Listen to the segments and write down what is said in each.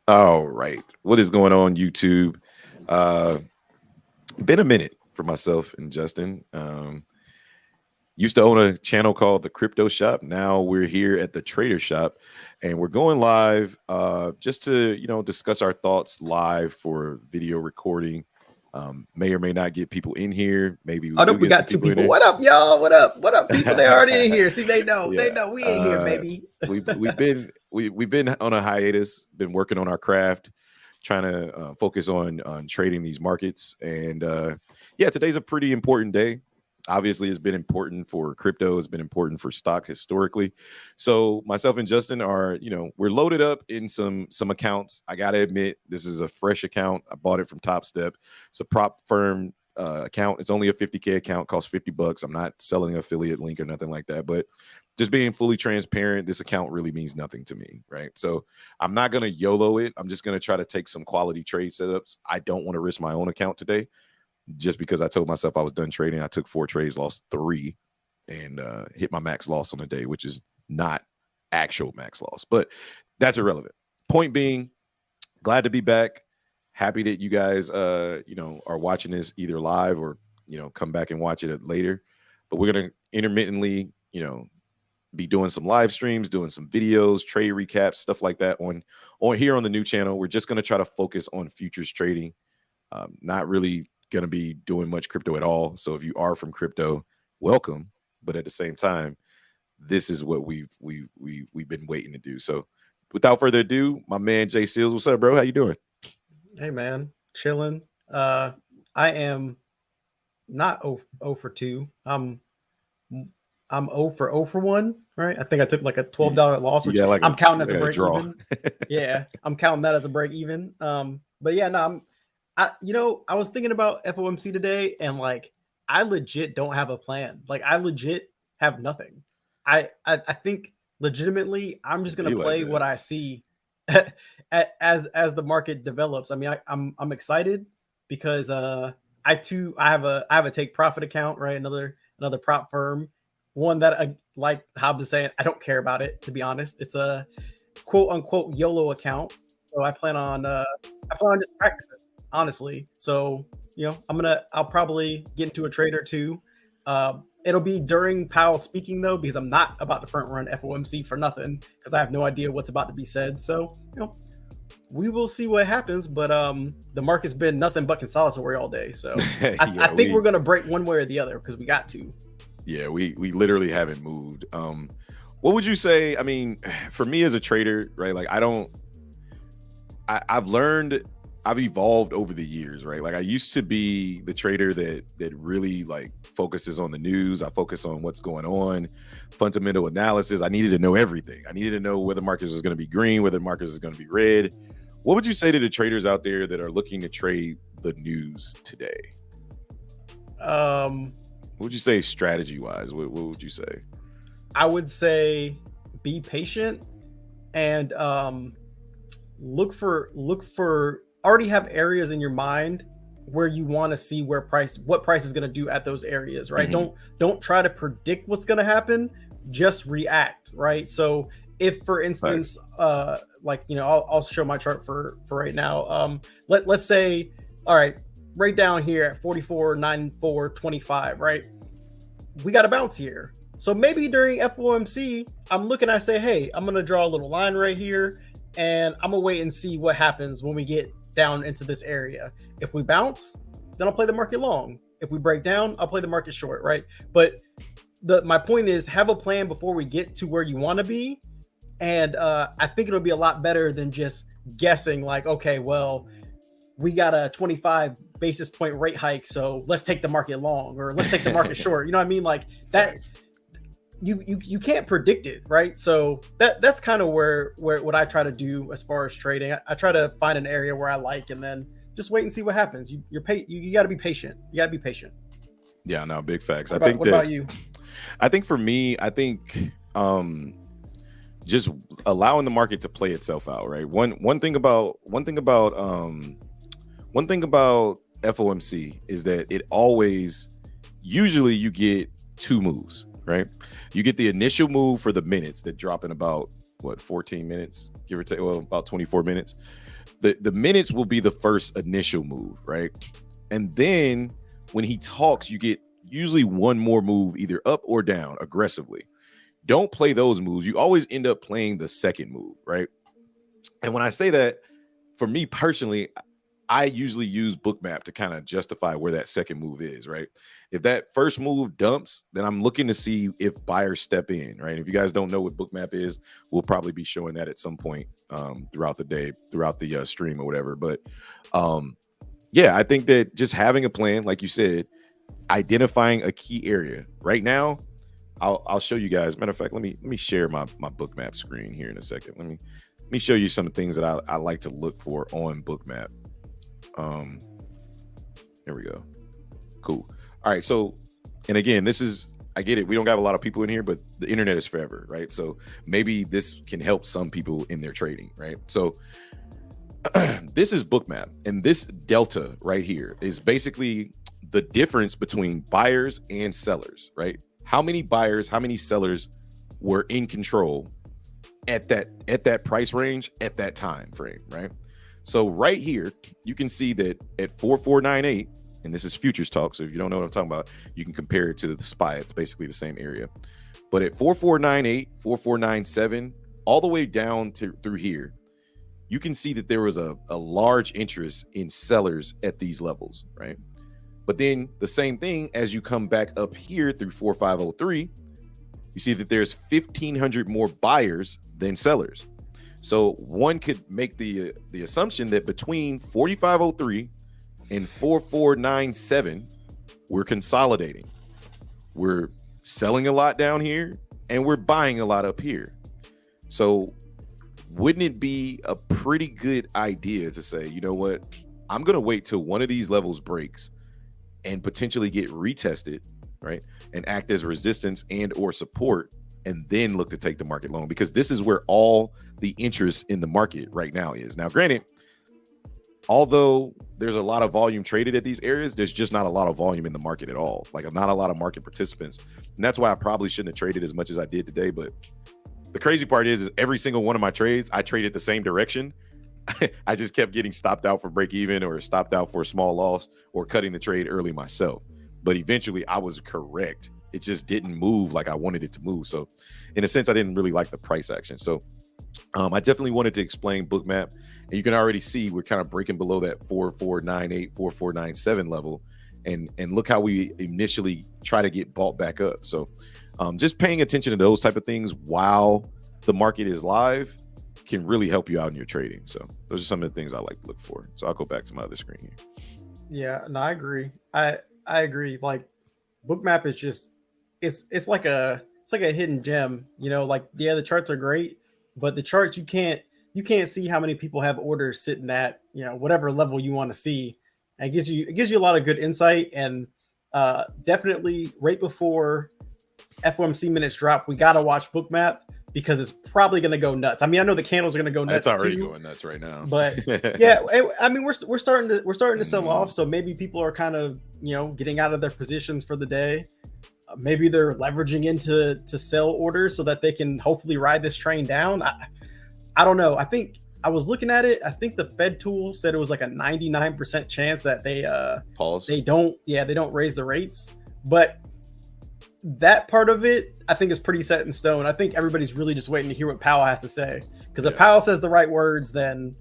All right. What is going on, YouTube? Uh, been a minute for myself and Justin. Used to own a channel called the Crypto Shop. Now we're here at the Trader Shop, and we're going live just to discuss our thoughts live for video recording. May or may not get people in here. Maybe we Oh, do nope, we get some got two people in people. here. What up, y'all? What up? What up, people? They already in here. See, they know. Yeah. They know we in here, baby. We've been on a hiatus. Been working on our craft, trying to focus on trading these markets. And yeah, today's a pretty important day. Obviously, it's been important for crypto. It's been important for stock historically. So myself and Justin are, we're loaded up in some accounts. I gotta admit, this is a fresh account. I bought it from Top Step. It's a prop firm account. It's only a 50K account, costs $50. I'm not selling an affiliate link or nothing like that, but just being fully transparent, this account really means nothing to me, right? So I'm not going to YOLO it. I'm just going to try to take some quality trade setups. I don't want to risk my own account today just because I told myself I was done trading. I took 4 trades, lost 3, and hit my max loss on the day, which is not actual max loss, but that's irrelevant. Point being, glad to be back. Happy that you guys, are watching this either live or, come back and watch it later. But we're going to intermittently, be doing some live streams, doing some videos, trade recaps, stuff like that on here on the new channel. We're just going to try to focus on futures trading. Not really going to be doing much crypto at all. So if you are from crypto, welcome. But at the same time, this is what we've been waiting to do. So without further ado, my man Jay Seals, what's up, bro? How you doing? Hey, man, chilling. I am not 0 for 2. I'm 0 for 1, right? I think I took like a $12 loss, which I'm counting as a break even. Yeah, I'm counting that as a break even. But yeah, no, I was thinking about FOMC today, and like I legit don't have a plan. Like I legit have nothing. I think legitimately I'm just gonna play what I see as the market develops. I mean, I'm excited because I have a take profit account, right? Another prop firm. One that I like Hobbs is saying, I don't care about it, to be honest. It's a quote unquote YOLO account. So I plan on just practicing, honestly. So, I'll probably get into a trade or two. It'll be during Powell speaking though, because I'm not about to front run FOMC for nothing because I have no idea what's about to be said. So, we will see what happens, but the market's been nothing but consolidatory all day. So I think we're gonna break one way or the other because we got to. Yeah, we literally haven't moved. What would you say? I mean, for me as a trader, right? Like I've evolved over the years, right? Like I used to be the trader that really like focuses on the news. I focus on what's going on, fundamental analysis. I needed to know everything. I needed to know whether markets was going to be green, whether markets is going to be red. What would you say to the traders out there that are looking to trade the news today? What would you say strategy wise? What would you say? I would say be patient and look for already have areas in your mind where you want to see what price is going to do at those areas, right? Mm-hmm. Don't try to predict what's going to happen, just react, right? So if for instance, I'll show my chart for right now. Let's say, all right, right down here at 44.9425, right? We got a bounce here. So maybe during FOMC, I'm looking, I say, hey, I'm going to draw a little line right here and I'm going to wait and see what happens when we get down into this area. If we bounce, then I'll play the market long. If we break down, I'll play the market short, right? But my point is have a plan before we get to where you want to be. And I think it'll be a lot better than just guessing like, okay, well, we got a 25 basis point rate hike, so let's take the market long or let's take the market short. You know what I mean? Like that, you can't predict it, right? So that's kind of where what I try to do as far as trading. I try to find an area where I like, and then just wait and see what happens. You got to be patient. You got to be patient. Yeah, no, big facts. What about you? I think for me, just allowing the market to play itself out, right? One thing about FOMC is that usually you get 2 moves, right? You get the initial move for the minutes that drop in about what, 14 minutes, give or take, well, about 24 minutes. The minutes will be the first initial move, right? And then when he talks, you get usually one more move, either up or down aggressively. Don't play those moves. You always end up playing the second move, right? And when I say that, for me personally, I usually use Bookmap to kind of justify where that second move is, right? If that first move dumps, then I'm looking to see if buyers step in, right? If you guys don't know what Bookmap is, we'll probably be showing that at some point throughout the day, throughout the stream or whatever. But yeah, I think that just having a plan, like you said, identifying a key area. Right now, I'll show you guys. Matter of fact, let me share my Bookmap screen here in a second. Let me show you some of the things that I like to look for on Bookmap. There we go. Cool. All right. So, and again, this is, I get it. We don't have a lot of people in here, but the internet is forever, right? So maybe this can help some people in their trading, right? So this is Bookmap, and this delta right here is basically the difference between buyers and sellers, right? How many buyers, how many sellers were in control at that price range at that time frame, right? So right here, you can see that at 4498, and this is futures talk, so if you don't know what I'm talking about, you can compare it to the SPY. It's basically the same area. But at 4498, 4497, all the way down to through here, you can see that there was a large interest in sellers at these levels, right? But then the same thing as you come back up here through 4503, you see that there's 1,500 more buyers than sellers. So one could make the assumption that between 4503 and 4497, we're consolidating. We're selling a lot down here and we're buying a lot up here. So wouldn't it be a pretty good idea to say, you know what, I'm going to wait till one of these levels breaks and potentially get retested, right? And act as resistance and or support, and then look to take the market long, because this is where all the interest in the market right now is. Now, granted, although there's a lot of volume traded at these areas, there's just not a lot of volume in the market at all. Like, not a lot of market participants. And that's why I probably shouldn't have traded as much as I did today. But the crazy part is every single one of my trades, I traded the same direction. I just kept getting stopped out for break even, or stopped out for a small loss, or cutting the trade early myself. But eventually I was correct. It just didn't move like I wanted it to move. So in a sense, I didn't really like the price action. So I definitely wanted to explain Bookmap, and you can already see we're kind of breaking below that 4498, 4497 level. And look how we initially try to get bought back up. So just paying attention to those type of things while the market is live can really help you out in your trading. So those are some of the things I like to look for. So I'll go back to my other screen here. Yeah, no, I agree. I agree. Like, Bookmap is just, it's like a hidden gem. You know, like, yeah, the charts are great, but the charts, you can't see how many people have orders sitting at, you know, whatever level you want to see. And it gives you a lot of good insight. And definitely right before FOMC minutes drop, we gotta watch Bookmap, because it's probably going to go nuts. I mean, I know the candles are going to go nuts. It's already going nuts right now. But yeah, I mean, we're starting to sell off. So maybe people are kind of, you know, getting out of their positions for the day. Maybe they're leveraging into sell orders so that they can hopefully ride this train down. I don't know. I think I was looking at it. I think the Fed tool said it was like a 99% chance that they pause. They don't raise the rates, but that part of it, I think, is pretty set in stone. I think everybody's really just waiting to hear what Powell has to say, because if Powell says the right words, then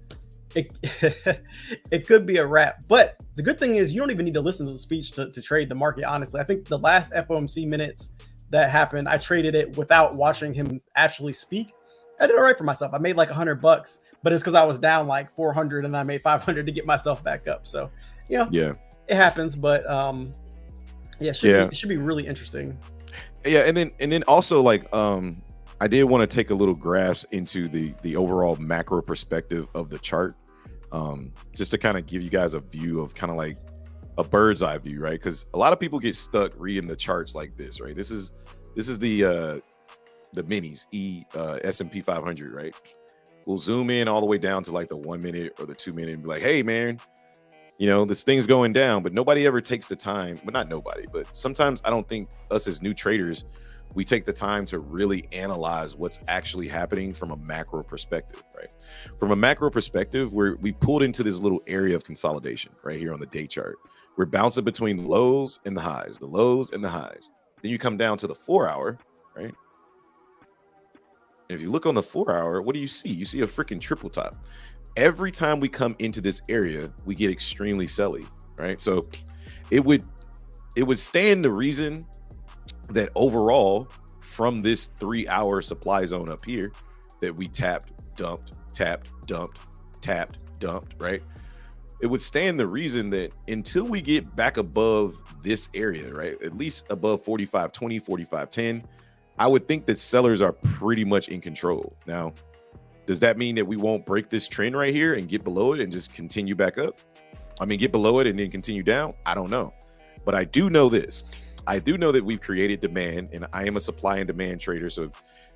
it it could be a wrap. But the good thing is you don't even need to listen to the speech to trade the market. Honestly, I think the last FOMC minutes that happened, I traded it without watching him actually speak. I did all right for myself. I made like $100, but it's because I was down like 400 and I made 500 to get myself back up. So, you know, it happens. But it should be really interesting. Yeah, and then also, like, I did want to take a little grasp into the overall macro perspective of the chart, just to kind of give you guys a view of kind of like a bird's eye view, right? Because a lot of people get stuck reading the charts like this, right? This is the minis, S&P 500, right? We'll zoom in all the way down to like the 1 minute or the 2 minute and be like, hey man, you know, this thing's going down, but nobody ever takes the time. Well, not nobody, but sometimes I don't think us as new traders, we take the time to really analyze what's actually happening from a macro perspective, right? From a macro perspective, we pulled into this little area of consolidation right here on the day chart. We're bouncing between the lows and the highs, the lows and the highs. Then you come down to the 4 hour, right? And if you look on the 4 hour, what do you see? You see a freaking triple top. Every time we come into this area, we get extremely selly, right? So it would stand to reason that overall from this 3 hour supply zone up here that we tapped, dumped, right? It would stand the reason that until we get back above this area, right? At least above 45.20, 45.10, I would think that sellers are pretty much in control. Now, does that mean that we won't break this trend right here and get below it and just continue back up? I mean, get below it and then continue down? I don't know. But I do know this. I do know that we've created demand, and I am a supply and demand trader. So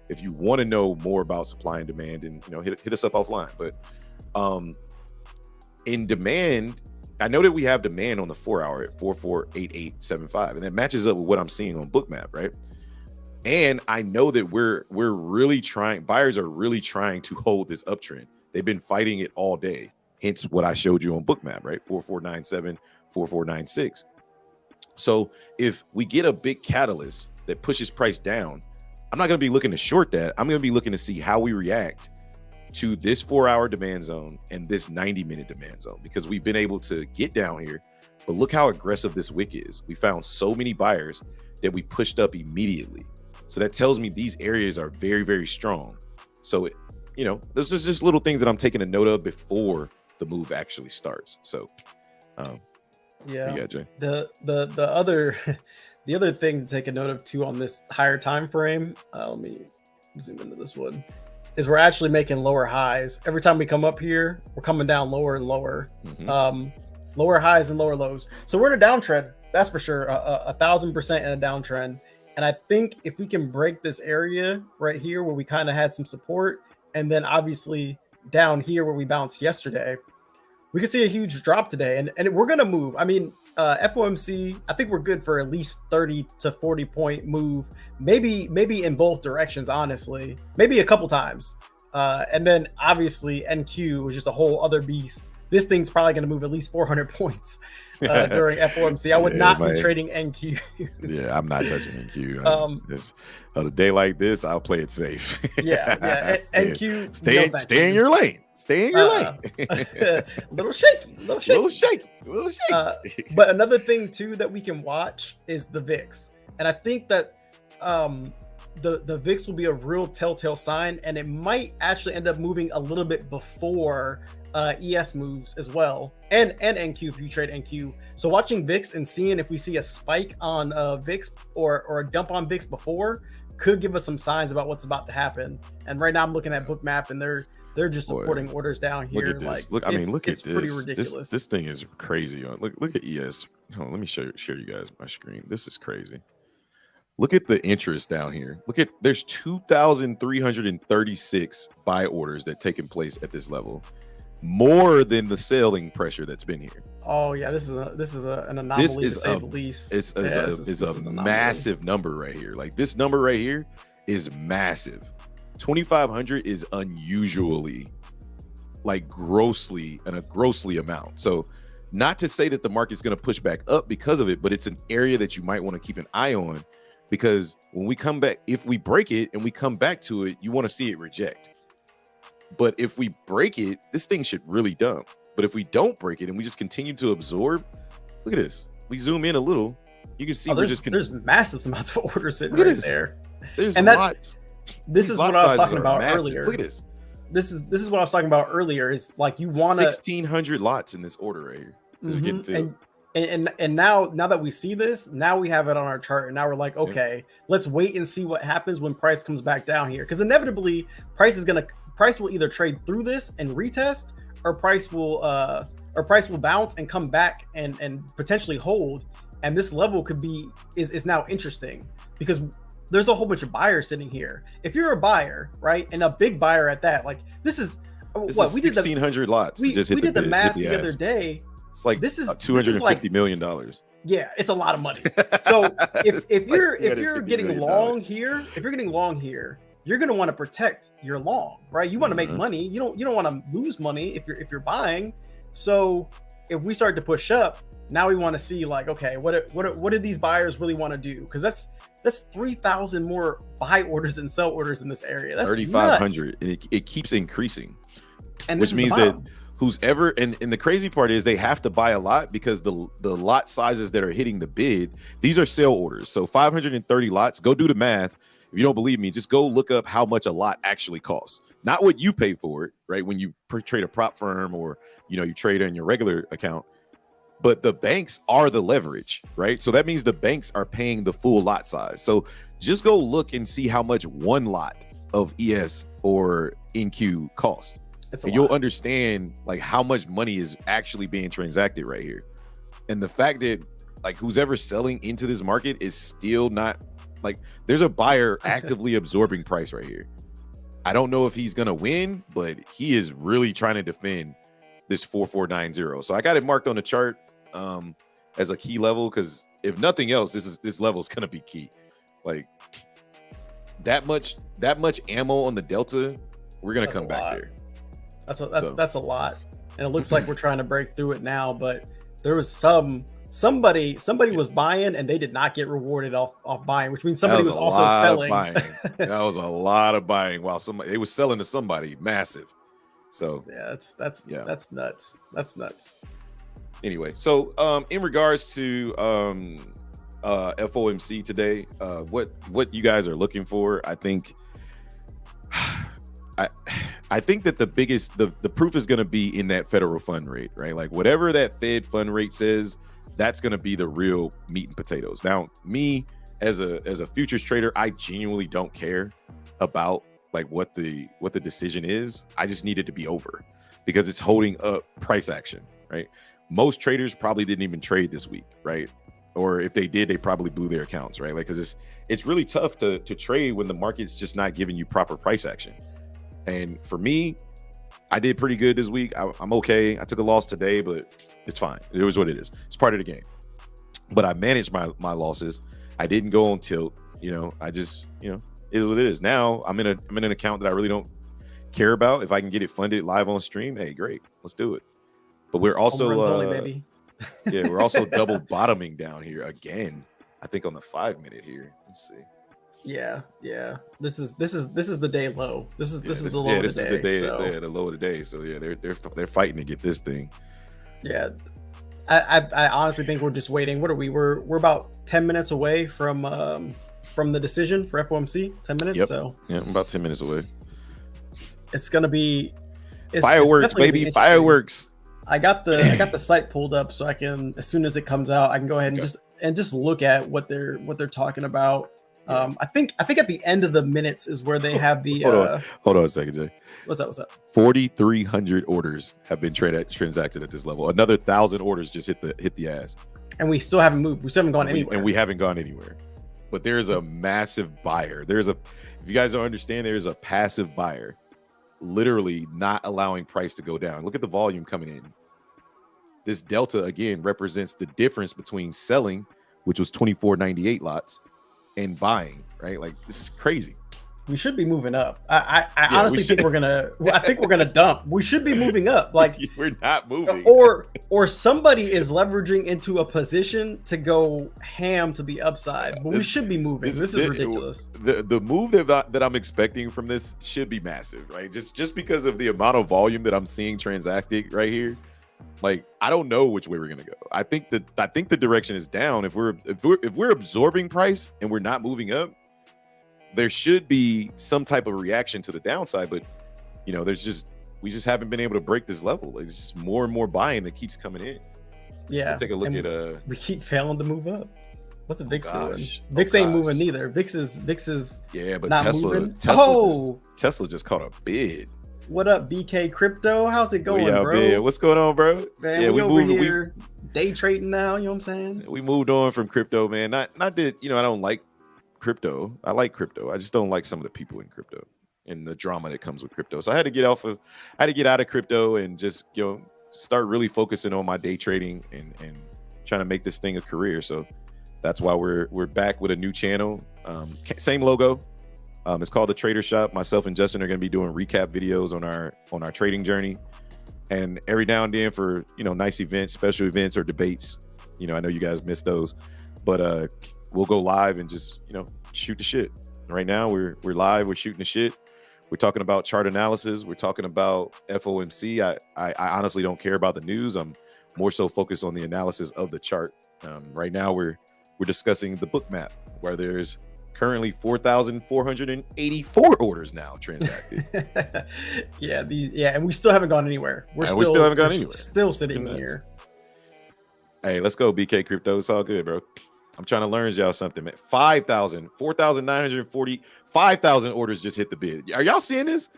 if you want to know more about supply and demand, and hit us up offline. But in demand, I know that we have demand on the 4 hour at 448875, and that matches up with what I'm seeing on Bookmap, right? And I know that we're really trying, buyers are really trying to hold this uptrend. They've been fighting it all day. Hence what I showed you on Bookmap, right? 4497, 4496. So if we get a big catalyst that pushes price down, I'm not going to be looking to short that. I'm going to be looking to see how we react to this 4 hour demand zone and this 90-minute demand zone, because we've been able to get down here. But look how aggressive this wick is. We found so many buyers that we pushed up immediately. So that tells me these areas are very, very strong. So, those are just little things that I'm taking a note of before the move actually starts. So, yeah, you got, Jay? The other the other thing to take a note of too on this higher time frame, let me zoom into this one, is we're actually making lower highs. Every time we come up here, we're coming down lower and lower. Lower highs and lower lows. So we're in a downtrend, that's for sure, 1,000% in a downtrend. And I think if we can break this area right here where we kind of had some support, and then obviously down here where we bounced yesterday, we could see a huge drop today, and we're going to move. I mean, FOMC, I think we're good for at least 30 to 40 point move, maybe in both directions, honestly, maybe a couple times. And then obviously NQ was just a whole other beast. This thing's probably going to move at least 400 points during FOMC. I would not be trading NQ. Yeah, I'm not touching NQ. On a day like this, I'll play it safe. Yeah. NQ, stay in your lane. Stay in your lane. Little shaky. But another thing too that we can watch is the VIX, and I think that the VIX will be a real telltale sign, and it might actually end up moving a little bit before ES moves as well, and NQ if you trade NQ. So watching VIX and seeing if we see a spike on VIX or a dump on VIX before could give us some signs about what's about to happen. And right now I'm looking at Bookmap, and they're just supporting orders down here. Look at this. Like, look at this. Pretty ridiculous. This thing is crazy. Look at ES. Hold on, let me share you guys my screen. This is crazy. Look at the interest down here. There's 2,336 buy orders that taken place at this level, more than the selling pressure that's been here. Oh yeah, this is an anomaly to say the least. It's a massive number right here. Like this number right here is massive. 2,500 is unusually, like grossly amount. So not to say that the market's going to push back up because of it, but it's an area that you might want to keep an eye on, because when we come back, if we break it and we come back to it, you want to see it reject. But if we break it, this thing should really dump. But if we don't break it and we just continue to absorb, look at this. We zoom in a little, you can see there's massive amounts of orders sitting right there. There's lots. This is what I was talking about earlier. Look at this. This is what I was talking about earlier. Is like you want 1,600 lots in this order right here. Getting filled. And now that we see this, now we have it on our chart, and now we're like, okay, let's wait and see what happens when price comes back down here, because inevitably price will either trade through this and retest, or price will bounce and come back and potentially hold. And this level is now interesting because there's a whole bunch of buyers sitting here. If you're a buyer, right, and a big buyer at that, like this is what we did 1,600 lots. We did the math the other day. It's like this is $250 like, million. yeah, it's a lot of money. So if you're $250 getting million. long here, you're gonna want to protect your long, right? You want to make money. You don't want to lose money if you're buying. So if we start to push up, now we want to see like, okay, what do these buyers really want to do? Because that's 3,000 more buy orders and sell orders in this area. That's 3,500, and it keeps increasing, and which means that who's ever and the crazy part is they have to buy a lot because the lot sizes that are hitting the bid, these are sale orders. So 530 lots. Go do the math. If you don't believe me, just go look up how much a lot actually costs. Not what you pay for it, right? When you trade a prop firm or you trade in your regular account. But the banks are the leverage, right? So that means the banks are paying the full lot size. So just go look and see how much one lot of ES or NQ cost. And you'll understand like how much money is actually being transacted right here. And the fact that like who's ever selling into this market is still not like there's a buyer actively absorbing price right here. I don't know if he's going to win, but he is really trying to defend this 4490. So I got it marked on the chart as a key level because if nothing else, this level is going to be key. Like that much ammo on the Delta, we're going to come back there. That's a lot. And it looks like we're trying to break through it now, but there was somebody was buying and they did not get rewarded off buying, which means somebody was also selling. That was a lot of buying while they was selling to somebody massive. So yeah, that's nuts. That's nuts. Anyway, so in regards to FOMC today, what you guys are looking for, I think I think that the biggest the proof is going to be in that federal fund rate, right? Like whatever that Fed fund rate says, that's going to be the real meat and potatoes. Now, me as a futures trader, I genuinely don't care about like what the decision is. I just need it to be over because it's holding up price action, right? Most traders probably didn't even trade this week, right? Or if they did, they probably blew their accounts, right? Like because it's really tough to trade when the market's just not giving you proper price action. And for me, I did pretty good this week. I'm okay. I took a loss today, but it's fine. It was what it is. It's part of the game. But I managed my losses. I didn't go on tilt. I just, it is what it is. Now I'm in an account that I really don't care about. If I can get it funded live on stream, hey, great. Let's do it. But we're also only, baby. Yeah, we're also double bottoming down here again. I think on the 5 minute here. Let's see. Yeah. This is the day low. This is the low of the day. This is the day. The low of the day. So yeah, they're fighting to get this thing. Yeah, I honestly think we're just waiting. What are we? We're about 10 minutes away from the decision for FOMC. 10 minutes. Yep. So yeah, I'm about 10 minutes away. It's gonna be fireworks, baby, fireworks. I got the site pulled up so I can, as soon as it comes out, I can go ahead and just look at what they're talking about. I think at the end of the minutes is where they have the. Hold on a second, Jay. What's up? 4,300 orders have been transacted at this level. Another 1,000 orders just hit the ass. And we still haven't moved. We still haven't gone anywhere. And we haven't gone anywhere. But there's a massive buyer. If you guys don't understand, there's a passive buyer, literally not allowing price to go down. Look at the volume coming in. This delta again represents the difference between selling, which was 2498 lots, and buying, right? Like this is crazy. We should be moving up. I honestly think we're gonna dump. We should be moving up. Like we're not moving. Or somebody is leveraging into a position to go ham to the upside. But we should be moving. This is ridiculous. The move that I'm expecting from this should be massive, right? Just because of the amount of volume that I'm seeing transacted right here. Like I don't know which way we're gonna go. I think the direction is down. If we're absorbing price and we're not moving up, there should be some type of reaction to the downside. But we just haven't been able to break this level. It's just more and more buying that keeps coming in. Yeah. Take a look at we keep failing to move up. What's VIX doing? VIX ain't moving neither. VIX is yeah, but not Tesla moving. Tesla just caught a bid. What up, BK Crypto? How's it going, bro? Man. What's going on, bro? Man, yeah, we over here day trading now. You know what I'm saying? We moved on from crypto, man. Not that I don't like crypto. I like crypto. I just don't like some of the people in crypto and the drama that comes with crypto. So I had to get out of crypto and just start really focusing on my day trading and trying to make this thing a career. So that's why we're back with a new channel. Same logo. It's called The Trader Shop. Myself and Justin are going to be doing recap videos on our trading journey, and every now and then for nice events, special events, or debates. I know you guys missed those, but we'll go live and just shoot the shit. Right now we're live. We're shooting the shit. We're talking about chart analysis. We're talking about FOMC. I honestly don't care about the news. I'm more so focused on the analysis of the chart. Right now we're discussing the book map, where there's currently 4,484 orders now transacted. And we still haven't gone anywhere. We still haven't gone anywhere. Still sitting here. Hey, let's go, BK Crypto. It's all good, bro. I'm trying to learn y'all something, man. 4,940, 5,000 orders just hit the bid. Are y'all seeing this?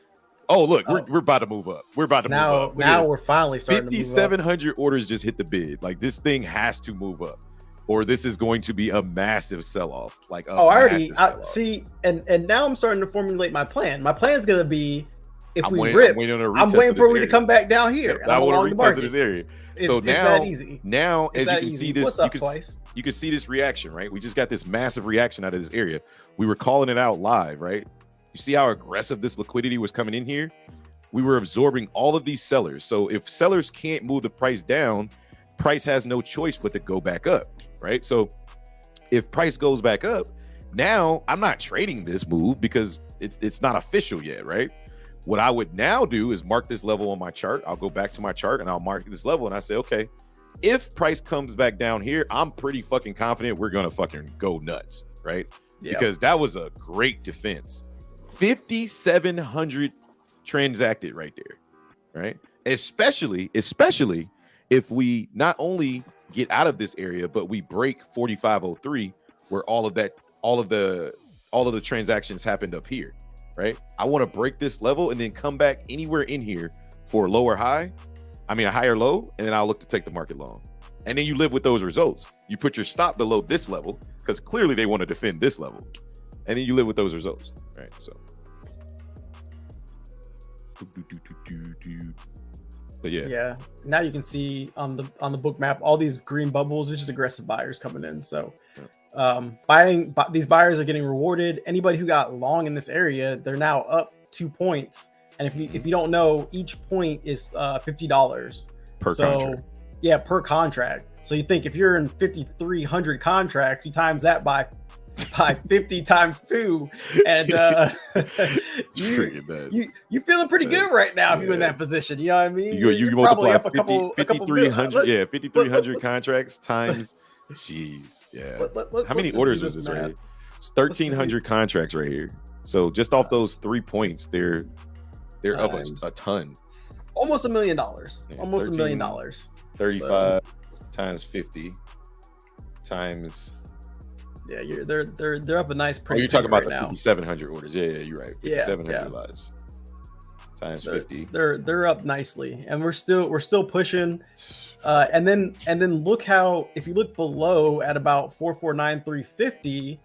Oh, look, we're about to move up. We're about to move up. Now we're finally starting 5,700 orders just hit the bid. Like, this thing has to move up, or this is going to be a massive sell-off. Like, I see, and now I'm starting to formulate my plan. My plan is going to be, if we rip, I'm waiting for we to come back down here. I want to retest this area. So now, that easy. Now, as you can see this, Twice? You can see this reaction, right? We just got this massive reaction out of this area. We were calling it out live, right? You see how aggressive this liquidity was coming in here? We were absorbing all of these sellers. So if sellers can't move the price down, price has no choice but to go back up, right? So if price goes back up, now I'm not trading this move because it's not official yet, right? What I would now do is mark this level on my chart. I'll go back to my chart and I'll mark this level and I say, okay, if price comes back down here, I'm pretty fucking confident we're going to fucking go nuts, right? Yep. Because that was a great defense. 5,700 transacted right there, right? Especially if we not only get out of this area, but we break 4,503, where all of the transactions happened up here. Right? I want to break this level and then come back anywhere in here for a higher low, and then I'll look to take the market long. And then you live with those results. You put your stop below this level because clearly they want to defend this level, and then you live with those results, right? So, but yeah. Now you can see on the book map all these green bubbles. It's just aggressive buyers coming in. So. These buyers are getting rewarded. Anybody who got long in this area, they're now up 2 points. And if you don't know, each point is $50 per contract. Yeah, per contract. So you think if you're in 5,300 contracts, you times that by 50 times 2, and you feeling pretty good right now if you're in that position. You know what I mean? You multiply 5,300. Yeah, 5,300 contracts times. Jeez, yeah. How many orders was this right here? It's 1,300 contracts right here. So just off those 3 points, they're up a ton. Almost $1 million. Yeah, Almost $1 million. 35 times 50 times. Yeah, they're up a nice. You're talking about the 5,700 orders. Yeah, you're right. 5,700 lives times 50. They're up nicely, and we're still pushing. And then look how, if you look below at about 4,493.50,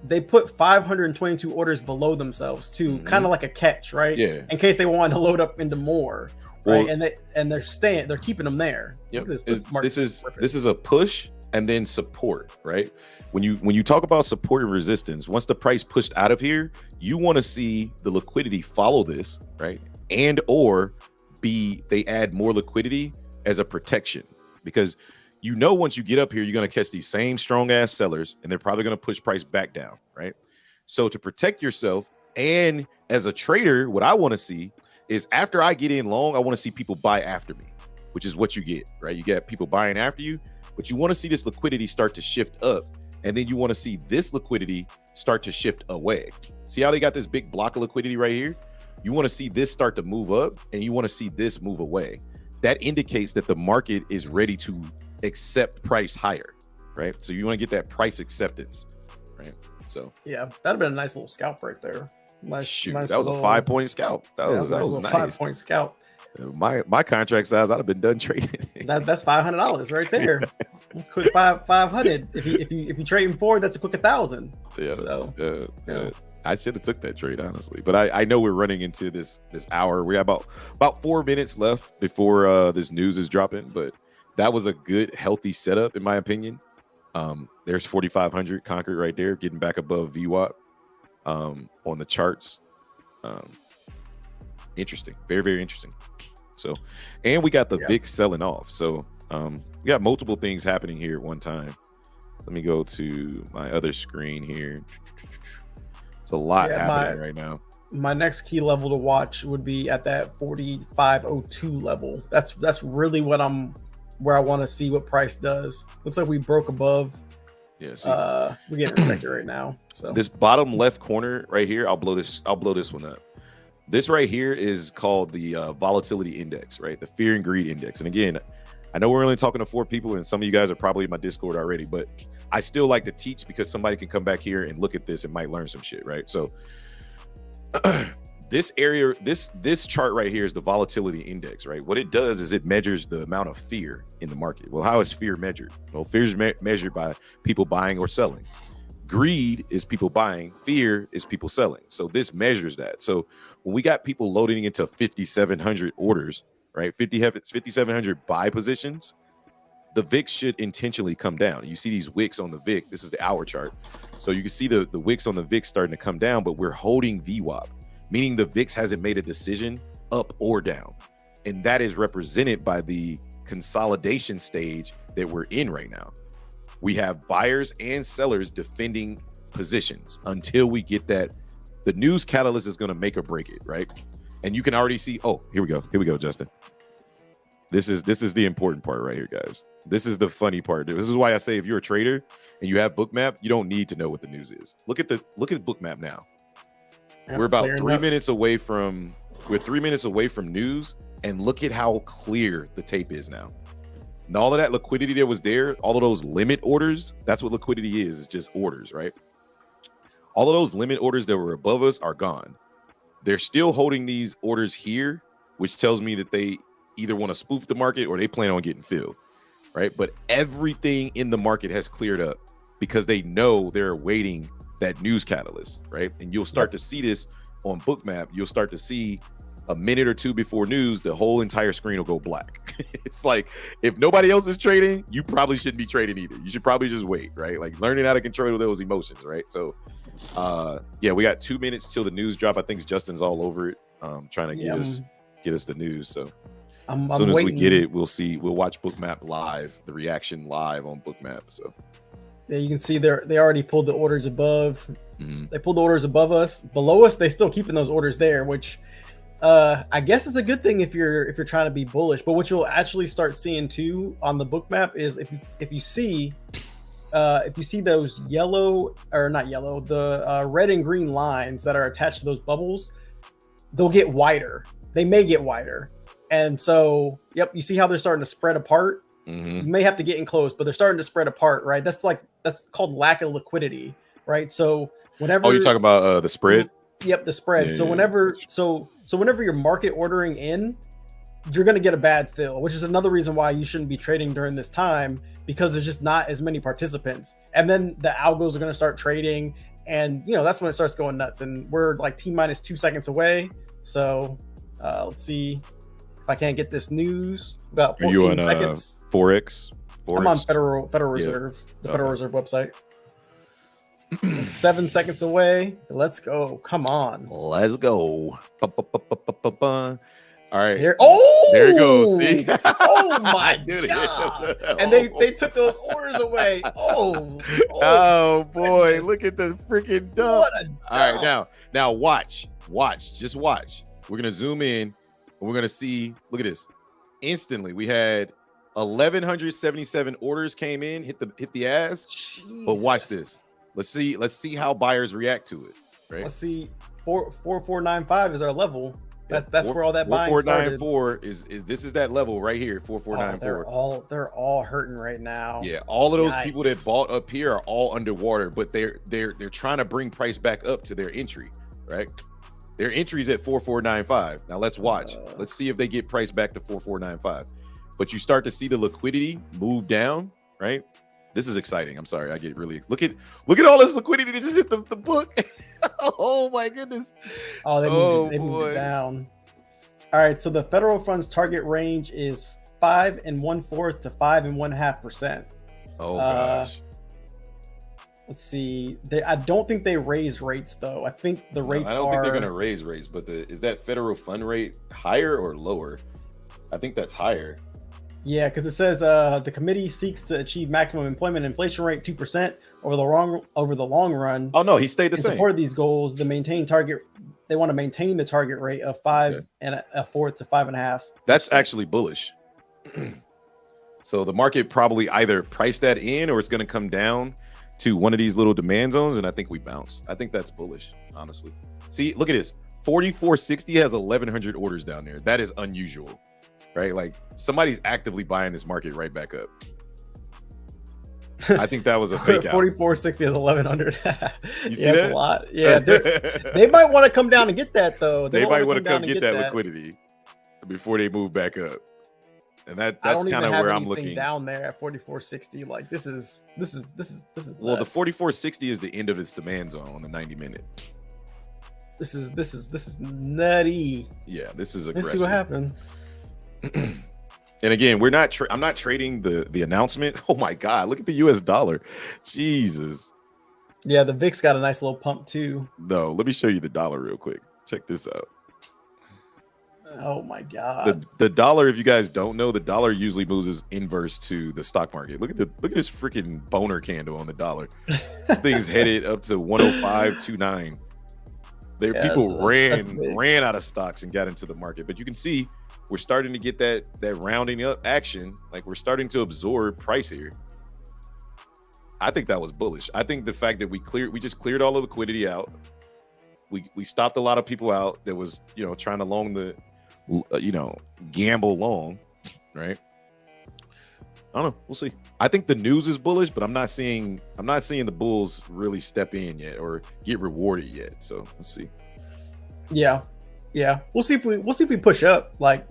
they put 522 orders below themselves too, kind of like a catch, right? Yeah. In case they want to load up into more, right? And they're keeping them there. Yep. This is a push and then support, right? When you talk about support and resistance, once the price pushed out of here, you want to see the liquidity follow this, right? And or they add more liquidity as a protection, because once you get up here, you're going to catch these same strong ass sellers and they're probably going to push price back down, right? So to protect yourself, and as a trader, what I want to see is after I get in long, I want to see people buy after me, which is what you get, right? You get people buying after you, but you want to see this liquidity start to shift up, and then you want to see this liquidity start to shift away. See how they got this big block of liquidity right here? You want to see this start to move up, and you want to see this move away. That indicates that the market is ready to accept price higher, right? So you want to get that price acceptance, right? So yeah, that'd have been a nice little scalp right there. Nice that was a 5-point scalp. That was nice. 5-point scalp. My contract size, I'd have been done trading. That's $500 right there. It's quick 500. If you trade in 4, that's a quick 1,000. Yeah. So, yeah. I should have took that trade, honestly. But I know we're running into this hour. We have about 4 minutes left before this news is dropping. But that was a good, healthy setup, in my opinion. There's 4,500 Concord right there, getting back above VWAP on the charts. Interesting, very, very interesting. So, and we got the VIX selling off. So we got multiple things happening here at one time. Let me go to my other screen here. It's a lot happening right now. My next key level to watch would be at that 4502 level. That's really where I want to see what price does. Looks like we broke above. Yeah, we're getting rejected right now. So this bottom left corner right here, I'll blow this one up. This right here is called the volatility index, right? The fear and greed index. And again, I know we're only talking to 4 people, and some of you guys are probably in my Discord already, but I still like to teach because somebody can come back here and look at this and might learn some shit, right? So this area, this chart right here is the volatility index, right? What it does is it measures the amount of fear in the market. Well, how is fear measured? Well, fear is measured by people buying or selling. Greed is people buying. Fear is people selling. So this measures that. So when we got people loading into 5,700 orders, right? 5,700 buy positions, the VIX should intentionally come down. You see these wicks on the VIX. This is the hour chart. So you can see the wicks on the VIX starting to come down, but we're holding VWAP, meaning the VIX hasn't made a decision up or down. And that is represented by the consolidation stage that we're in right now. We have buyers and sellers defending positions until we get that. The news catalyst is going to make or break it, right? And you can already see, oh, here we go, Justin. This is the important part right here, guys. This is the funny part. This is why I say if you're a trader and you have Bookmap, you don't need to know what the news is. Look at Bookmap now. We're about 3 minutes away from news, and look at how clear the tape is now. And all of that liquidity that was there, all of those limit orders, that's what liquidity is. It's just orders, right? All of those limit orders that were above us are gone. They're still holding these orders here, which tells me that they either want to spoof the market or they plan on getting filled, right? But everything in the market has cleared up because they know they're awaiting that news catalyst, right? And you'll start to see this on Bookmap. You'll start to see a minute or two before news, the whole entire screen will go black. It's like, if nobody else is trading, you probably shouldn't be trading either. You should probably just wait, right? Like learning how to control those emotions, right? So yeah, we got 2 minutes till the news drop. I think Justin's all over it, trying to get us the news. So as soon as we get it, we'll watch Bookmap live, the reaction live on Bookmap. So yeah, you can see they already pulled the orders above. They pulled the orders above us. Below us, they still keeping those orders there, which I guess is a good thing if you're trying to be bullish. But what you'll actually start seeing too on the Bookmap is if you see those yellow, or not yellow, the red and green lines that are attached to those bubbles, they'll get wider. They may get wider. And so, yep, you see how they're starting to spread apart. You may have to get in close, but they're starting to spread apart, right? That's called lack of liquidity, right? So whenever you're talking about the spread. Yep, the spread. Yeah, so whenever you're market ordering in, you're going to get a bad fill, which is another reason why you shouldn't be trading during this time, because there's just not as many participants. And then the algos are going to start trading, and that's when it starts going nuts. And we're like T-minus 2 seconds away. So let's see if I can't get this news. About 14 seconds. Forex? I'm on Federal Reserve, the Federal Reserve website. 7 seconds away. Let's go. Come on. Let's go. All right. There it goes. See? Oh my God. And they took those orders away. Oh boy. Look at the freaking dump. What a dump. All right, now watch. Just watch. We're gonna zoom in and we're gonna see. Look at this. Instantly, we had 1,177 orders came in, hit the ass. Jesus. But watch this. Let's see how buyers react to it. Right. Let's see. 4495 is our level. That's where all that buying started. 4494 is that level right here. 4494. They're all hurting right now. Yeah, all of those people that bought up here are all underwater, but they're trying to bring price back up to their entry, right? Their entry's at 4495. Now let's watch. Let's see if they get price back to 4495. But you start to see the liquidity move down, right? This is exciting. I'm sorry, I get really look at all this liquidity that just hit the book. Oh my goodness. Oh, Oh they moved it boy. down. All right, so the federal funds target range is 5.25 to 5.5%. Oh Uh, gosh. let's see. I don't think they raise rates though. I think the No, rates I don't think they're gonna are raise rates, but is that federal fund rate higher or lower? I think that's higher. yeah, because it says the committee seeks to achieve maximum employment inflation rate 2% over the long run. Oh no, he stayed the In same. support of these goals, they want to maintain the target rate of Okay. 5.25 to 5.5. That's actually bullish. So the market probably either priced that in or it's going to come down to one of these little demand zones, and I think we bounce. I think that's bullish, honestly. See, look at this. 4460 has 1,100 orders down there. That is unusual, right? Like somebody's actively buying this market right back up. I think that was a fake out. 4460 has 1,100. You see yeah, that? That's a lot. Yeah, they might want to come down and get that though. They might want to come get that liquidity before they move back up. And that's kind of where I'm looking down there at 4460. Like this is well, nuts. the 4460 is the end of its demand zone on the 90-minute. This is nutty. Yeah, this is aggressive. Let's see what happened. And again, I'm not trading the announcement. Oh my god, look at the US dollar. Jesus. Yeah, the VIX got a nice little pump too. No, let me show you the dollar real quick. Check this out. Oh my god. The dollar, if you guys don't know, the dollar usually moves inverse to the stock market. Look at this freaking boner candle on the dollar. This thing's headed up to 105.29. People ran out of stocks and got into the market. But you can see we're starting to get that rounding up action. Like we're starting to absorb price here. I think that was bullish. I think the fact that we just cleared all the liquidity out. We stopped a lot of people out that was, trying to long the gamble long, right? I don't know. We'll see. I think the news is bullish, but I'm not seeing the bulls really step in yet or get rewarded yet. So let's see. Yeah. We'll see if we push up. Like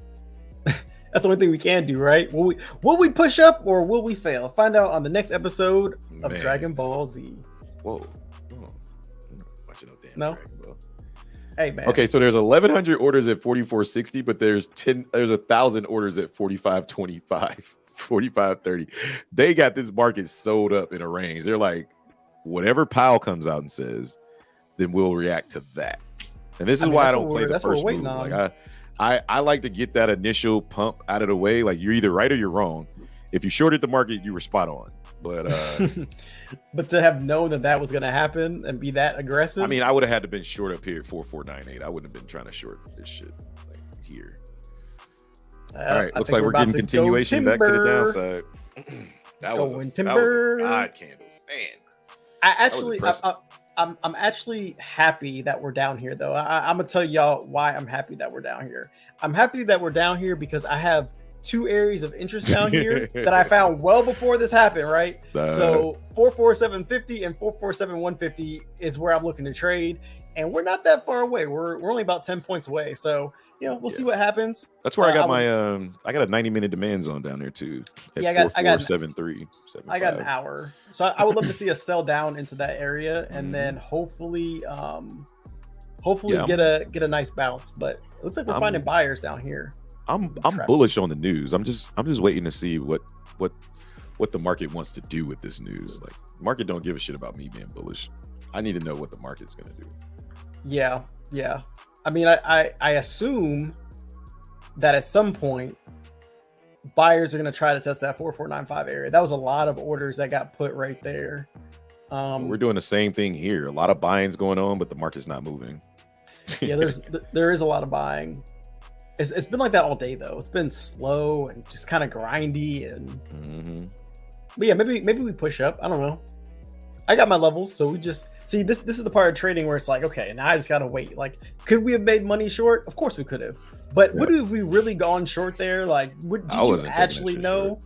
that's the only thing we can do, right? Will we push up or will we fail? Find out on the next episode of Dragon Ball Z. Whoa. Watching no damn no. Dragon Ball. Hey man. Okay, so there's 1,100 orders at 44.60, but there's 1,000 orders at 45.25, 45.30. They got this market sold up in a range. They're like, whatever Powell comes out and says, then we'll react to that. And this is why I don't play the first move. Like I like to get that initial pump out of the way. Like you're either right or you're wrong. If you shorted the market, you were spot on. But but to have known that was going to happen and be that aggressive. I mean, I would have had to been short up here at 4498. I wouldn't have been trying to short this shit like here. All right, looks like we're getting continuation back to the downside. that was a god candle, man. I'm actually happy that we're down here, though. I'm gonna tell y'all why I'm happy that we're down here. I'm happy that we're down here because I have two areas of interest down here that I found well before this happened, right? So 44750 and 447150 is where I'm looking to trade, and we're not that far away. We're only about 10 points away. So we'll see what happens. That's where I got I got a 90-minute demand zone down there too. At 4473. I got an hour. So I would love to see us sell down into that area and then hopefully get a nice bounce. But it looks like we're finding buyers down here. I'm bullish on the news. I'm just waiting to see what the market wants to do with this news. Like market don't give a shit about me being bullish. I need to know what the market's gonna do. Yeah. I mean, I assume that at some point buyers are gonna try to test that 4495 area. That was a lot of orders that got put right there. We're doing the same thing here. A lot of buying's going on, but the market's not moving. Yeah, there is a lot of buying. It's been like that all day though. It's been slow and just kind of grindy and but yeah, maybe we push up. I don't know. I got my levels, so we just see this is the part of trading where it's like, okay, now I just gotta wait. Like, could we have made money short? Of course we could have. But would have we really gone short there? Like, did you actually know? Short.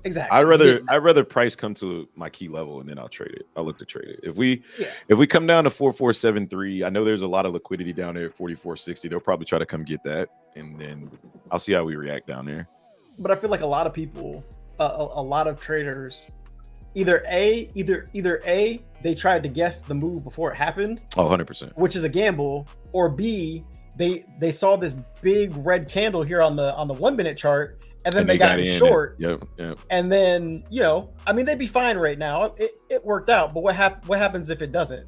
Exactly. I'd rather price come to my key level and then I'll trade it. I'll look to trade it. If we come down to 4473, I know there's a lot of liquidity down there at 4460. They'll probably try to come get that, and then I'll see how we react down there. But I feel like a lot of people, a lot of traders either A, they tried to guess the move before it happened, Oh, 100%. which is a gamble, or B, they saw this big red candle here on the 1 minute chart, and then they got in short. Yep. And then, I mean, they'd be fine right now. It worked out, but what happens if it doesn't?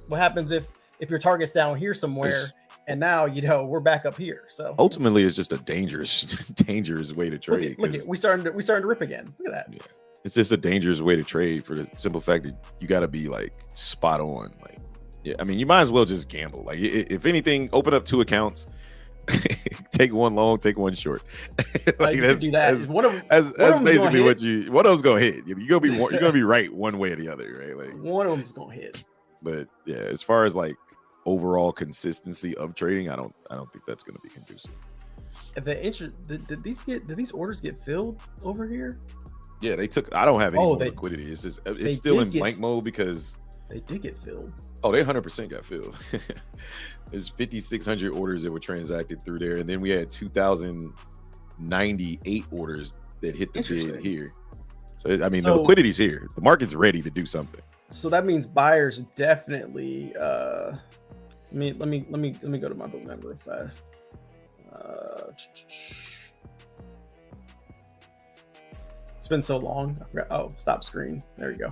What happens if your target's down here somewhere, and now we're back up here? So ultimately, it's just a dangerous way to trade. Look at we starting to rip again. Look at that. Yeah. It's just a dangerous way to trade for the simple fact that you got to be like spot on. Like, yeah, I mean, you might as well just gamble. Like, if anything, open up 2 accounts, take one long, take one short. Like, you do that. That's basically what one of them's gonna hit. You're gonna be right one way or the other, right? Like, one of them's gonna hit. But yeah, as far as like overall consistency of trading, I don't think that's gonna be conducive. Did these orders get filled over here? Yeah, they took. I don't have any liquidity. It's still in blank mode because they did get filled. Oh, they 100% got filled. There's 5,600 orders that were transacted through there, and then we had 2,098 orders that hit the bid here. So I mean, the liquidity's here. The market's ready to do something. So that means buyers definitely. Let me go to my book number real fast. It's been so long. I forgot. Oh, stop screen. There you go.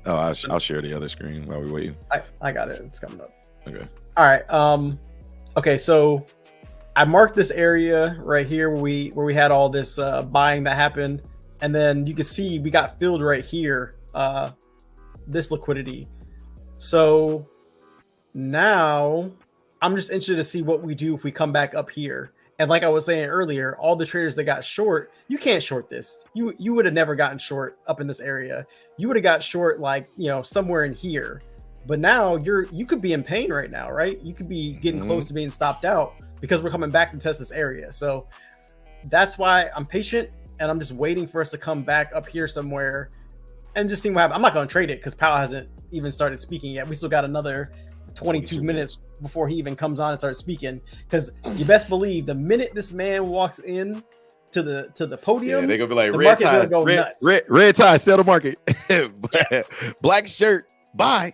I'll share the other screen while we wait. I got it. It's coming up. Okay. All right. Okay. So I marked this area right here where we had all this buying that happened, and then you can see we got filled right here. This liquidity. So now I'm just interested to see what we do if we come back up here. And like I was saying earlier, all the traders that got short, you can't short this. You would have never gotten short up in this area. You would have got short like, somewhere in here. But now you could be in pain right now, right? You could be getting close to being stopped out because we're coming back to test this area. So that's why I'm patient and I'm just waiting for us to come back up here somewhere and just seeing what happens. I'm not going to trade it because Powell hasn't even started speaking yet. We still got another 22 minutes before he even comes on and starts speaking, because you best believe the minute this man walks in to the podium, they're gonna be like, red tie, sell the market. Black shirt, buy.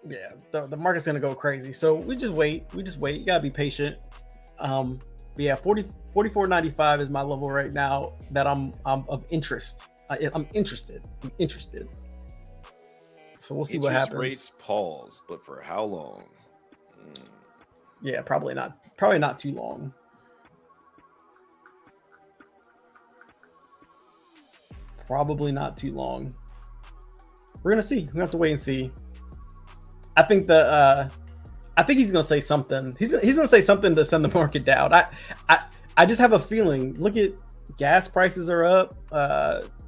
Yeah, the market's gonna go crazy. So we just wait. You gotta be patient. Yeah, 44.95 is my level right now that I'm of interest. I'm interested. So we'll see what happens. Rates pause, but for how long? Yeah, probably not too long. Probably not too long. We're gonna see. We have to wait and see. I think he's gonna say something. He's gonna say something to send the market down. I just have a feeling. Look at gas prices are up.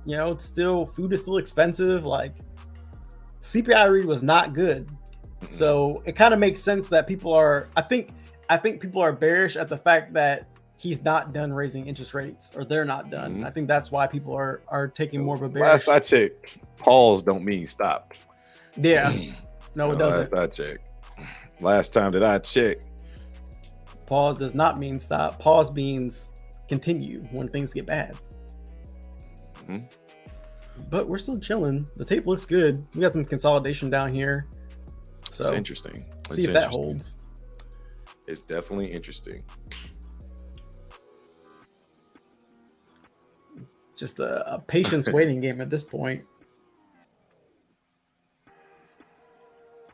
It's still, food is still expensive. Like, CPI read was not good. So it kind of makes sense that people are, I think people are bearish at the fact that he's not done raising interest rates, or they're not done. I think that's why people are taking more of a bearish. Last I checked, pause don't mean stop. Yeah. No, it doesn't. Last I checked. Last time that I checked. Pause does not mean stop. Pause means continue when things get bad. But we're still chilling. The tape looks good. We got some consolidation down here. So it's interesting. See if that holds. It's definitely interesting. Just a patience waiting game at this point.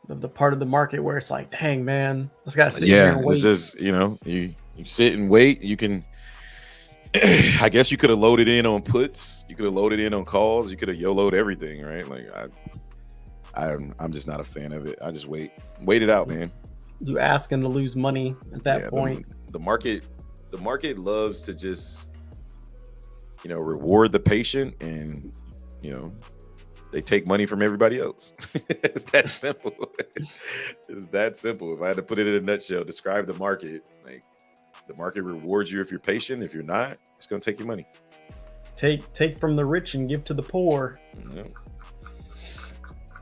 The part of the market where it's like, dang man, let's gotta sit here and wait. It's just, you sit and wait. You can, I guess you could have loaded in on puts. You could have loaded in on calls. You could have YOLO'd everything, right? Like I'm just not a fan of it. I just wait it out, man. You asking to lose money at that point. The market loves to just, reward the patient, and they take money from everybody else. It's that simple. It's that simple. If I had to put it in a nutshell, describe the market, like, the market rewards you if you're patient. If you're not, it's going to take your money. Take from the rich and give to the poor. Mm-hmm.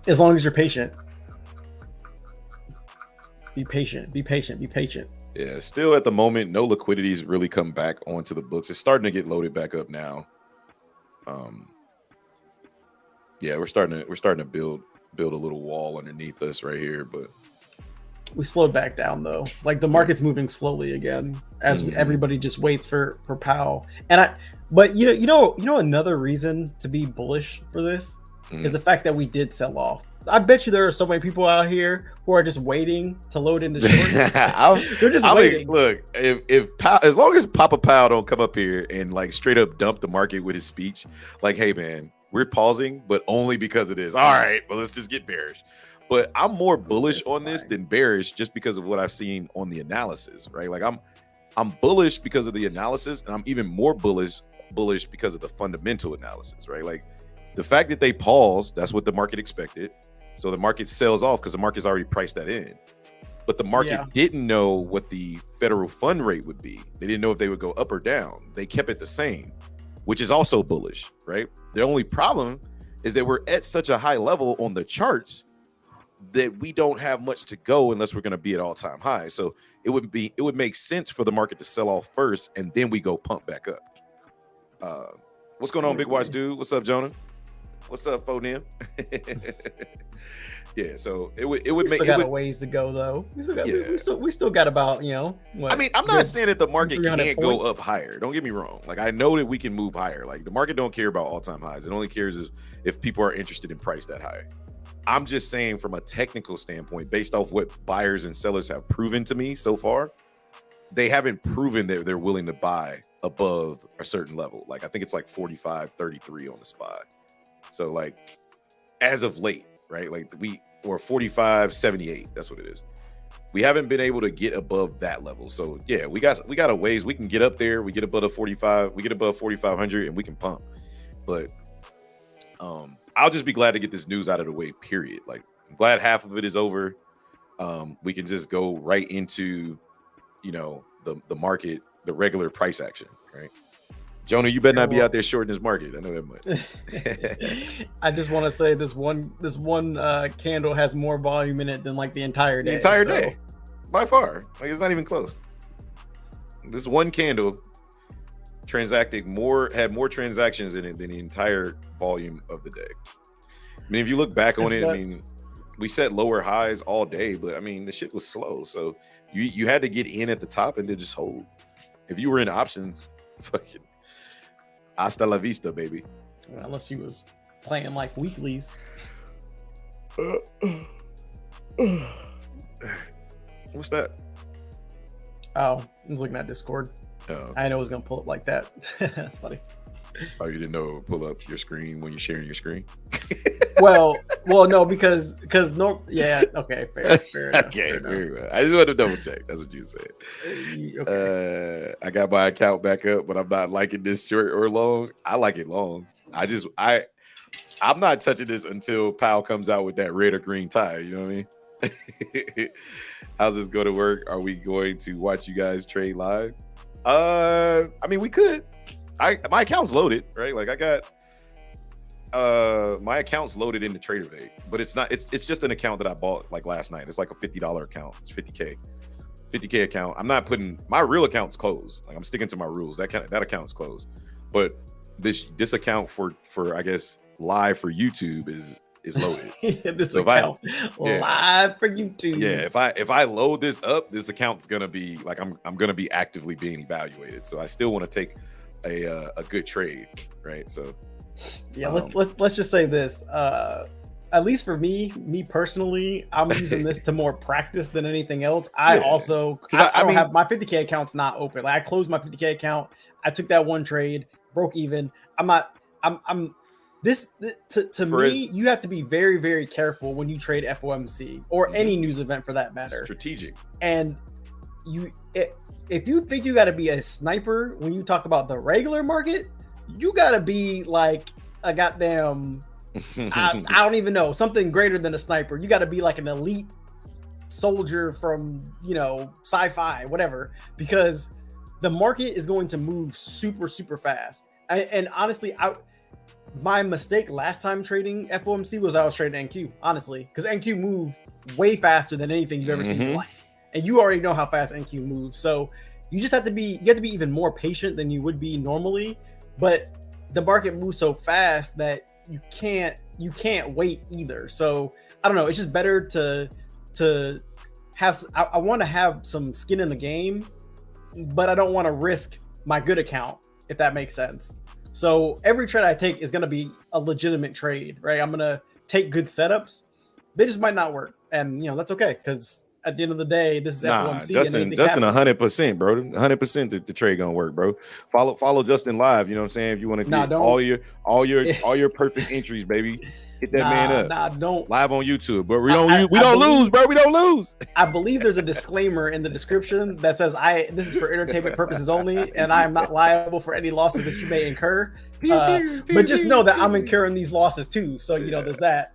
As long as you're patient. Be patient. Yeah, still at the moment, no liquidity's really come back onto the books. It's starting to get loaded back up now. Yeah, we're starting to build a little wall underneath us right here, but we slowed back down though. Like the market's moving slowly again as everybody just waits for Powell. But you know another reason to be bullish for this is the fact that we did sell off. I bet you there are so many people out here who are just waiting to load into short. They're just waiting. Look, if Powell, as long as Papa Powell don't come up here and like straight up dump the market with his speech, like, hey man, we're pausing, but only because of this. All right, well, let's just get bearish. But I'm more bullish on this than bearish just because of what I've seen on the analysis, right? Like I'm bullish because of the analysis, and I'm even more bullish because of the fundamental analysis, right? Like the fact that they paused, that's what the market expected. So the market sells off because the market's already priced that in. But the market didn't know what the federal fund rate would be. They didn't know if they would go up or down. They kept it the same, which is also bullish, right? The only problem is that we're at such a high level on the charts that we don't have much to go unless we're going to be at all-time high. So it would make sense for the market to sell off first, and then we go pump back up. What's going on, Big Watch Dude? What's up, Jonah? What's up, Fonim? Yeah, so it would make still got a ways to go though. We still got about, what, I mean, I'm not saying that the market can't go up higher. Don't get me wrong. Like I know that we can move higher. Like the market don't care about all-time highs. It only cares if people are interested in price that high. I'm just saying from a technical standpoint, based off what buyers and sellers have proven to me so far, they haven't proven that they're willing to buy above a certain level. Like I think it's like 45.33 on the spot. So like as of late, right? Like or 45.78. That's what it is. We haven't been able to get above that level. So yeah, we got a ways we can get up there. We get above 45. We get above 4,500, and we can pump. But I'll just be glad to get this news out of the way. Period. Like I'm glad half of it is over. We can just go right into, the market, the regular price action, right? Jonah, you better not be out there shorting this market. I know that much. I just want to say this one candle has more volume in it than like the entire day. The entire day, by far. Like it's not even close. This one candle had more transactions in it than the entire volume of the day. I mean, if you look back on it, I mean, we set lower highs all day, but I mean, the shit was slow. So you had to get in at the top and then just hold. If you were in options, fucking hasta la vista, baby. Unless you was playing like weeklies. What's that? Oh, I was looking at Discord. Oh. I know it was gonna pull up like that. That's funny. Oh, you didn't know it would pull up your screen when you're sharing your screen? well, no, because no, yeah, okay, fair enough. Okay, very well. I just wanted to double check. That's what you said. Okay. I got my account back up, but I'm not liking this short or long. I like it long. I'm not touching this until Powell comes out with that red or green tie. You know what I mean? How's this go to work? Are we going to watch you guys trade live? I mean, we could. My account's loaded, right? Like I got my account's loaded into TraderVate, but it's not. It's just an account that I bought like last night. It's like a $50 account. It's $50K account. I'm not putting my real account's closed. Like I'm sticking to my rules. That account's closed. But this account for I guess live for YouTube is loaded. This account live for YouTube. Yeah, if I load this up, this account's gonna be like I'm gonna be actively being evaluated. So I still want to take a good trade, right? So yeah, let's just say this. At least for me personally, I'm using this to more practice than anything else. I also I mean, have my 50K account's not open. Like I closed my 50K account. I took that one trade, broke even. To me, you have to be very, very careful when you trade FOMC or any news event for that matter. Strategic. And if you think you got to be a sniper when you talk about the regular market, you got to be like a goddamn, I don't even know, something greater than a sniper. You got to be like an elite soldier from, sci-fi, whatever, because the market is going to move super, super fast. And honestly, my mistake last time trading FOMC was I was trading NQ, honestly, because NQ moved way faster than anything you've ever seen in your life. And you already know how fast NQ moves. So you just have to be even more patient than you would be normally. But the market moves so fast that can't wait either. So I don't know. It's just better to have. I want to have some skin in the game, but I don't want to risk my good account, if that makes sense. So every trade I take is going to be a legitimate trade, right? I'm going to take good setups. They just might not work, and that's okay, because at the end of the day, this is Fomc. Justin 100%, bro. 100% the trade gonna work, bro. Follow Justin live. You know what I'm saying? If you want to get all your perfect entries, baby, hit that man up. Don't live on YouTube, but we don't lose, bro. We don't lose. I believe there's a disclaimer in the description that says this is for entertainment purposes only, and I am not liable for any losses that you may incur. But just know that I'm incurring these losses too. So there's that.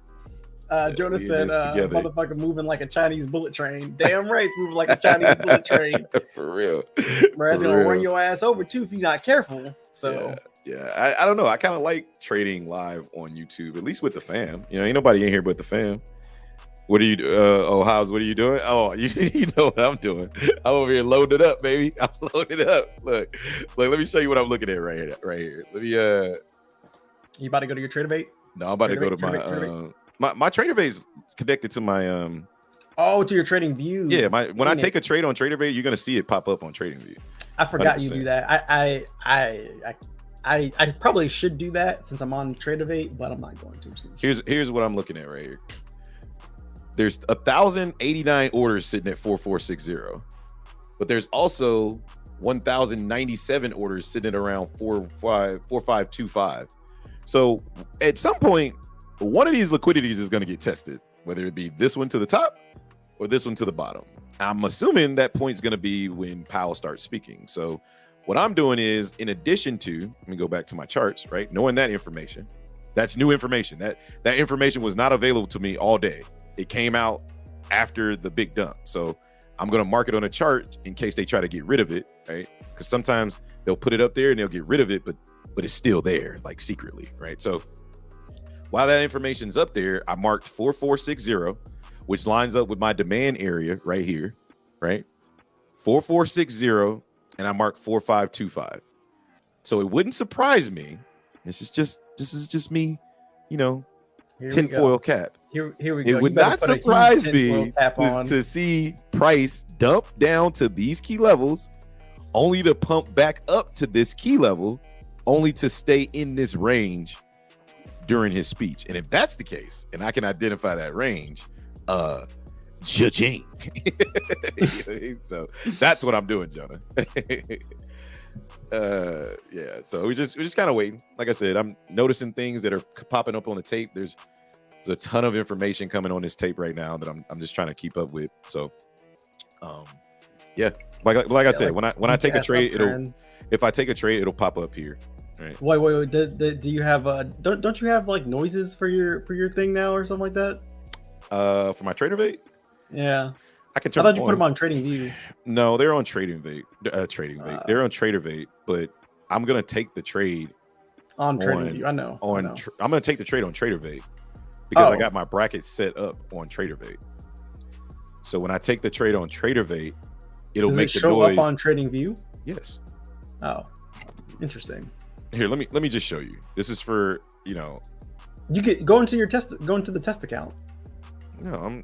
Jonas said, motherfucker moving like a Chinese bullet train. Damn right, it's moving like a Chinese bullet train. For real. Bro, it's going to run your ass over, too, if you're not careful. So, yeah. I don't know. I kind of like trading live on YouTube, at least with the fam. Ain't nobody in here but the fam. What are you House, what are you doing? Oh, you know what I'm doing. I'm over here loading it up, baby. I'm loading it up. Look, let me show you what I'm looking at right here. Let me You about to go to your TraderBait? No, I'm about to go to my TraderBait is connected to my to your trading view. Yeah, when I take a trade on TraderBait, you're gonna see it pop up on Trading View. I forgot 100%. You do that. I probably should do that since I'm on TraderBait, but I'm not going to. Here's what I'm looking at right here. There's 1,089 orders sitting at 4460, but there's also 1,097 orders sitting at around 4525. So at some point, one of these liquidities is going to get tested, whether it be this one to the top or this one to the bottom. I'm assuming that point's going to be when Powell starts speaking. So what I'm doing is, in addition to, let me go back to my charts, right? Knowing that information, that's new information. That information was not available to me all day. It came out after the big dump. So I'm going to mark it on a chart in case they try to get rid of it, right? Because sometimes they'll put it up there and they'll get rid of it, but it's still there, like secretly, right? So while that information is up there, I marked 4460, which lines up with my demand area right here, right? 4460, and I marked 4525. So it wouldn't surprise me. This is just me, tinfoil cap. Here we go. It would not surprise me to see price dump down to these key levels, only to pump back up to this key level, only to stay in this range during his speech. And if that's the case, and I can identify that range, cha-ching. So that's what I'm doing, Jonah. So we're just kind of waiting. Like I said, I'm noticing things that are popping up on the tape. There's a ton of information coming on this tape right now that I'm just trying to keep up with. So like I said, when I take a trade, if I take a trade, it'll pop up here. Right. Wait. Do you have don't you have like noises for your thing now or something like that? For my TraderBait? Yeah. I can turn. I thought you put them on Trading View. No, they're on TradingBait. They're on TraderBait, but I'm gonna take the trade on Trading View. I know. I'm gonna take the trade on TraderBait because I got my bracket set up on TraderBait. So when I take the trade on TraderBait, it'll make the show noise up on Trading View. Yes. Oh, interesting. Here, let me just show you. This is for You could go into the test account. No,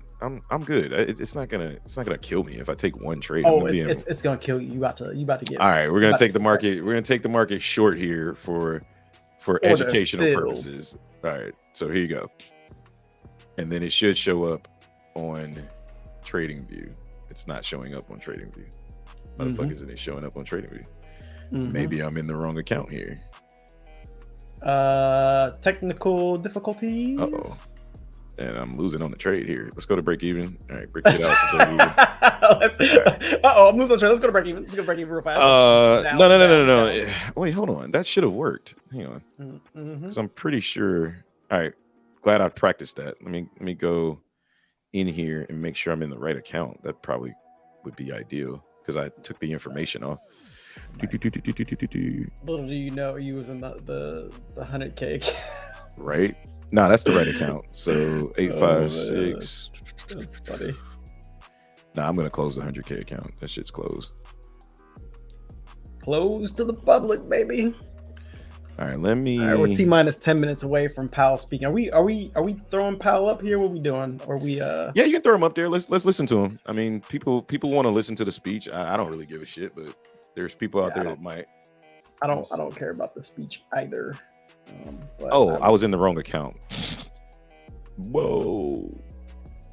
I'm good. It's not gonna kill me if I take one trade. Oh, it's gonna kill you. You about to get. All right, we're gonna take the market. We're gonna take the market short here for educational purposes. All right, so here you go, and then it should show up on Trading View. It's not showing up on Trading View. Why the fuck isn't it showing up on Trading View? Maybe I'm in the wrong account here. Technical difficulties. Uh-oh. And I'm losing on the trade here. Let's go to break even. All right, break it out. I'm losing on trade. Let's go to break even. Let's go to break even real fast. No. Wait, hold on. That should have worked. Hang on. Because I'm pretty sure. All right. Glad I practiced that. Let me go in here and make sure I'm in the right account. That probably would be ideal because I took the information off. Little do you know you was in the 100K. Right? No, that's the right account. So 856. That's funny. Nah, I'm gonna close the 100K account. That shit's closed. Closed to the public, baby. All right, let me. All right, we're T minus 10 minutes away from Powell speaking. Are we throwing Powell up here? What we doing? Or we Yeah, you can throw him up there. Let's listen to him. I mean, people want to listen to the speech. I don't really give a shit, but there's people out there that might. I don't care about the speech either. But I was in the wrong account. Whoa,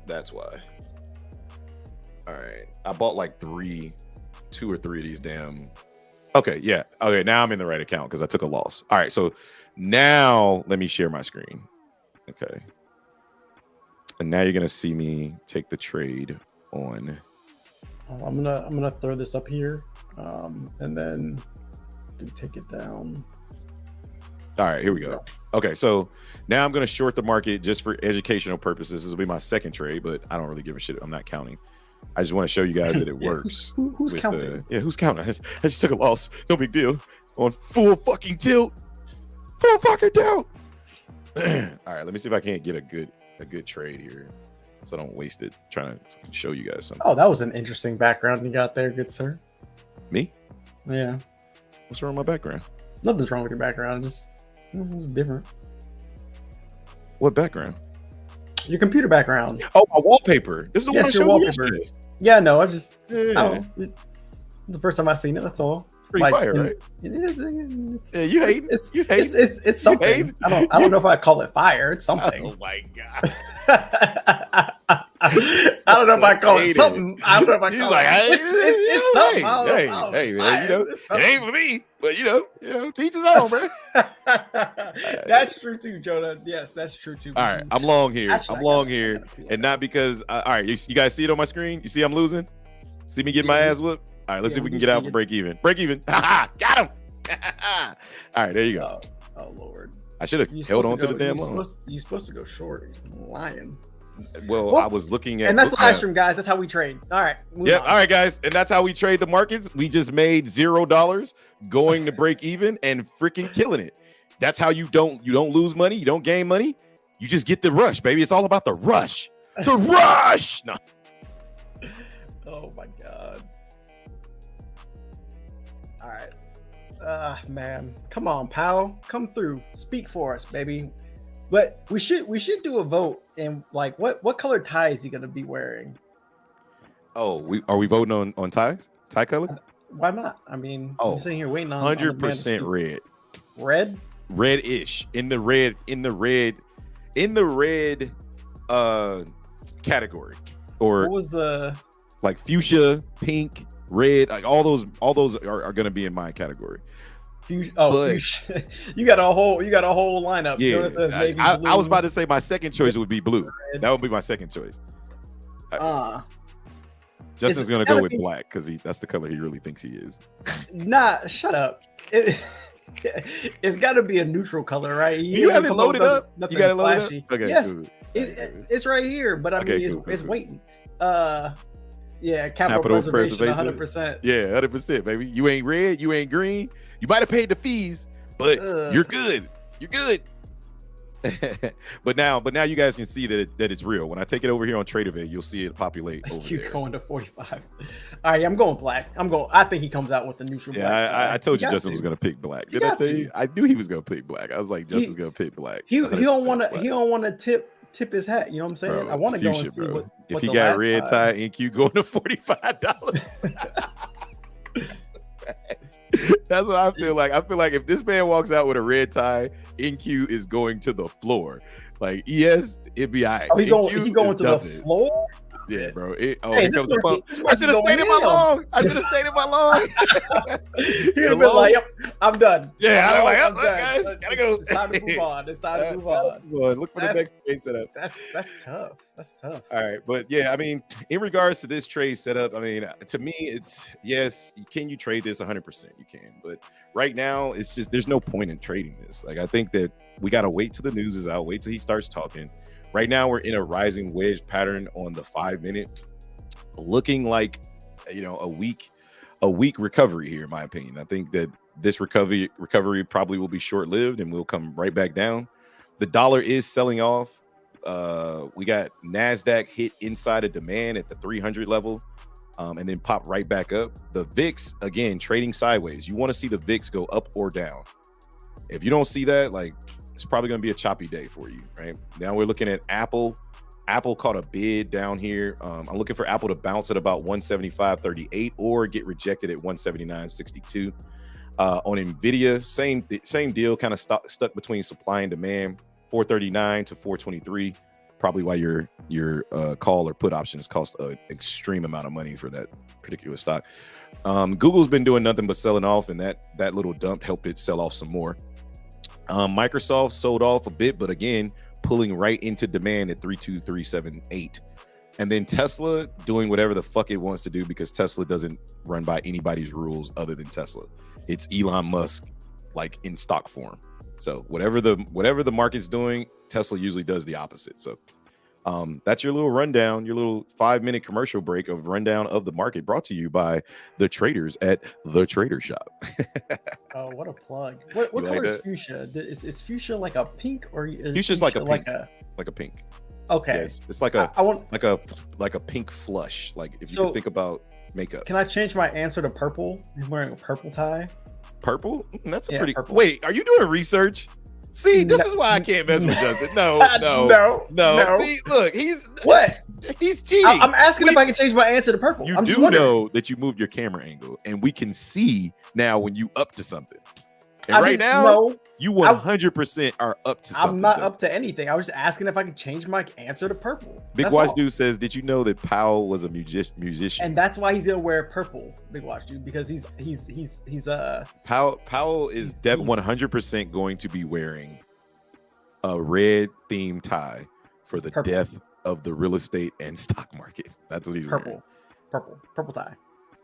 that's why. All right, I bought like 2 or 3 of these damn. Okay, yeah. Okay, now I'm in the right account because I took a loss. All right, so now let me share my screen. Okay, and now you're gonna see me take the trade on. I'm gonna throw this up here, and then take it down. All right, here we go. Okay, so now I'm gonna short the market just for educational purposes. This will be my second trade, but I don't really give a shit. I'm not counting. I just want to show you guys that it works. Who's counting? Who's counting? I just took a loss. No big deal. On full fucking tilt. Full fucking tilt. All right, let me see if I can't get a good trade here, so I don't waste it trying to show you guys something. Oh, that was an interesting background you got there, good sir. Me? Yeah. What's wrong with my background? Nothing's wrong with your background. Just it was different. What background? Your computer background. Oh, my wallpaper. This is the one I showed you yesterday. Yeah, no, I don't. The first time I seen it, that's all. Pretty fire, right? You hate. It's something. I don't know if I call it fire. It's something. Oh my god. I don't know if I call it something. I don't know if I call it. It's something. Hey, man, it ain't for me, but teach his own, bro. That's true too, Jonah. Yes, that's true too. All right, I'm long here. And not because. All right, you guys see it on my screen? You see I'm losing? See me get my ass whooped? All right, let's see if we can get out for break even. Break even. Got him. All right, there you go. Oh Lord. I should have held on to the damn loan. You're supposed to go short. You're lying. Well, I was looking at. And that's the live stream, guys. That's how we trade. All right. Yeah. All right, guys. And that's how we trade the markets. We just made $0 going to break even and freaking killing it. That's how you don't lose money. You don't gain money. You just get the rush, baby. It's all about the rush. The rush. No. Oh my God. All right. Man. Come on, pal. Come through. Speak for us, baby. But we should do a vote. And like, what color tie is he gonna be wearing? Oh, are we voting on ties? Tie color? Why not? I mean, I'm sitting here waiting on 100% red. Red? Red-ish. In the red category. Or what was the like fuchsia, pink, red, like all those are gonna be in my category. Fuchsia. You got a whole lineup. Yeah, says navy blue. I was about to say my second choice would be blue. Red. That would be my second choice. Justin's gonna go with black because that's the color he really thinks he is. Nah, shut up. It's got to be a neutral color, right? You have it loaded up. You got it loaded up. Okay, yes, it's right here, but I mean, it's waiting. Yeah, capital preservation, 100%. Yeah, 100%, baby. You ain't red, you ain't green. You might have paid the fees, but you're good. You're good. but now you guys can see that it's real. When I take it over here on TradeAvay, you'll see it populate over there. You're going to 45. All right, I'm going black. I think he comes out with the neutral black. Yeah, I told you Justin was going to pick black. Did I tell you? I knew he was going to pick black. I was like, Justin's going to pick black. He don't want to tip his hat. You know what I'm saying? Bro, I want to go and see what if he got red tie NQ going to $45. That's what I feel like. I feel like if this man walks out with a red tie, NQ is going to the floor. Like ES, it'd be all right. He going to the floor? Yeah, bro. Here comes the pump. I should have stayed in my long. He'd have been like, yep, I'm done. Yeah, I'm like, yep, guys, gotta go. It's time to move on. Look for the next trade setup. That's tough. All right, but yeah, I mean, in regards to this trade setup, I mean, to me, it's yes. Can you trade this 100%? You can, but right now, it's just there's no point in trading this. Like, I think that we gotta wait till the news is out. Wait till he starts talking. Right now, we're in a rising wedge pattern on the 5-minute, looking like a weak recovery here, in my opinion. I think that this recovery probably will be short-lived and we'll come right back down. The dollar is selling off. We got NASDAQ hit inside of demand at the 300 level and then pop right back up. The VIX, again, trading sideways. You want to see the VIX go up or down. If you don't see that, like, it's probably going to be a choppy day for you, right? Now we're looking at Apple. Apple caught a bid down here. I'm looking for Apple to bounce at about 175.38 or get rejected at 179.62. On Nvidia, same deal, kind of stuck between supply and demand, 439 to 423. Probably why your call or put options cost an extreme amount of money for that particular stock. Google's been doing nothing but selling off, and that little dump helped it sell off some more. Microsoft sold off a bit, but again, pulling right into demand at 32378. And then Tesla doing whatever the fuck it wants to do, because Tesla doesn't run by anybody's rules other than Tesla. It's Elon Musk, like, in stock form. So whatever the market's doing, Tesla usually does the opposite. So that's your little rundown, your little 5-minute commercial break of rundown of the market, brought to you by the traders at The Trader Shop. Oh, what a plug! What color is fuchsia? Is fuchsia like a pink, or is fuchsia's like a pink? Like a pink. Okay, yes, it's like a pink flush. Like, if you think about makeup. Can I change my answer to purple? He's wearing a purple tie. Purple? That's a pretty. Purple. Wait, are you doing research? See, this is why I can't mess with Justin. No. See, look, he's cheating. I'm asking if I can change my answer to purple. You do know that you moved your camera angle, and we can see now when you up to something. And now, you 100% are up to something. I'm not up to anything. I was just asking if I could change my answer to purple. Big Watch Dude says, did you know that Powell was a musician? And that's why he's gonna wear purple, Big Watch Dude, because he's Powell is 100% going to be wearing a red themed tie for the death of the real estate and stock market. That's what he's wearing. Purple tie.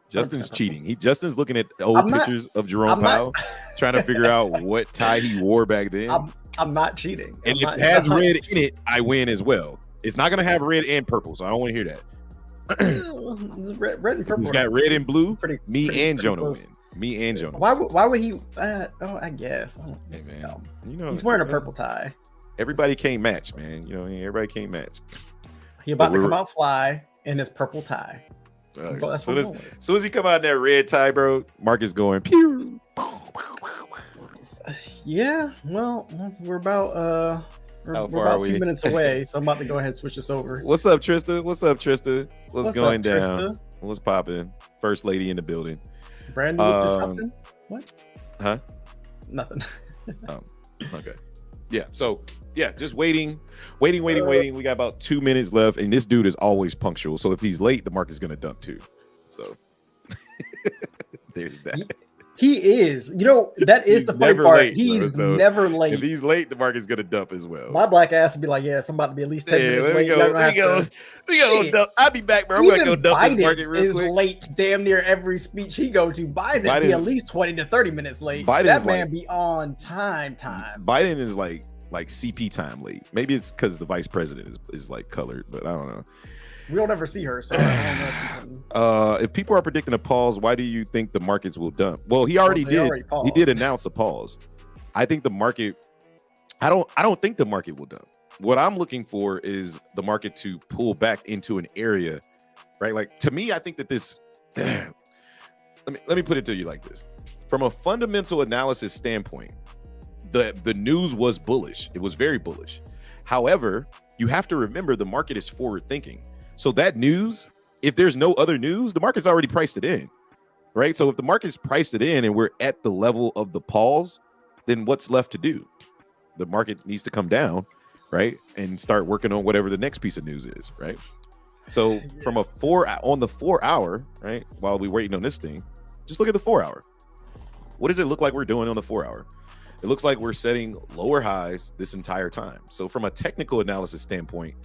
Justin's cheating. Justin's looking at old pictures of Jerome Powell, trying to figure out what tie he wore back then. I'm not cheating. And if it has red in it, I win as well. It's not going to have red and purple, so I don't want to hear that. red and purple. He's got red and blue. Me and Jonah win. Why would he? I guess. Hey, man, he's wearing a purple tie. Everybody can't match, man. Everybody can't match. He about to come out fly in his purple tie. As soon as he come out in that red tie, bro, Marcus going pew. Yeah, well, we're about 2 minutes away, so I'm about to go ahead and switch this over. What's up, Trista? What's going down? Trista? What's popping? First lady in the building. Brandon, just something? What? Huh? Nothing. Okay. Yeah. So just waiting. We got about 2 minutes left, and this dude is always punctual. So if he's late, the market's gonna dump too. So there's that. He is. That is the funny part. He's never late. If he's late, the market's gonna dump as well. My black ass would be like, yes, I'm about to be at least 10 minutes late. We go. I'll be back, bro. I'm gonna go dump this market real quick. Is late damn near every speech he go to. Biden be at least 20 to 30 minutes late. That man be on time. Biden is like CP time late. Maybe it's because the vice president is like colored, but I don't know. We don't ever see her, so I don't know. If people are predicting a pause, why do you think the markets will dump? Well, he already did. He did announce a pause. I think the market. I don't think the market will dump. What I'm looking for is the market to pull back into an area, right? Like, to me, I think that this. let me put it to you like this: from a fundamental analysis standpoint, the news was bullish. It was very bullish. However, you have to remember the market is forward thinking. So that news, if there's no other news, the market's already priced it in, right? So if the market's priced it in and we're at the level of the pause, then what's left to do? The market needs to come down, right? And start working on whatever the next piece of news is, right? So from on the 4 hour, right? While we're waiting on this thing, just look at the 4 hour. What does it look like we're doing on the 4 hour? It looks like we're setting lower highs this entire time. So from a technical analysis standpoint,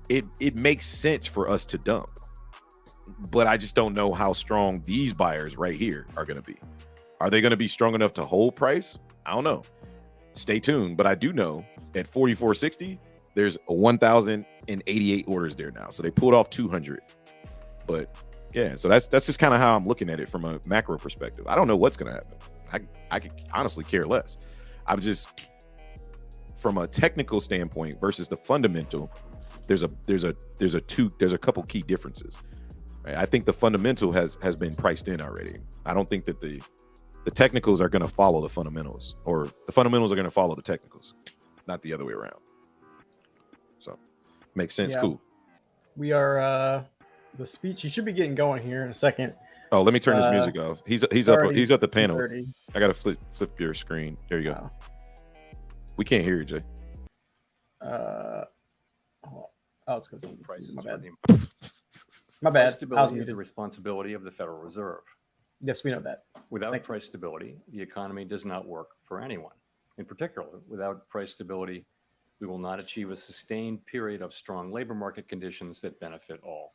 it makes sense for us to dump. But I just don't know how strong these buyers right here are going to be. Are they going to be strong enough to hold price? I don't know. Stay tuned. But I do know at 44.60, there's 1,088 orders there now. So they pulled off 200. But yeah, so that's just kind of how I'm looking at it from a macro perspective. I don't know what's going to happen. I could honestly care less. I'm just, from a technical standpoint versus the fundamental, there's a couple key differences. Right? I think the fundamental has been priced in already. I don't think that the the technicals are going to follow the fundamentals, or the fundamentals are going to follow the technicals, not the other way around. So makes sense. Yeah. Cool. We are the speech. You should be getting going here in a second. Oh, let me turn this music off. He's at the panel. 2:30. I gotta flip your screen. There you go. Oh. We can't hear you, Jay. It's because prices. My bad. My bad. Price stability is the responsibility of the Federal Reserve. Yes, we know that. Without price stability, the economy does not work for anyone. In particular, without price stability, we will not achieve a sustained period of strong labor market conditions that benefit all.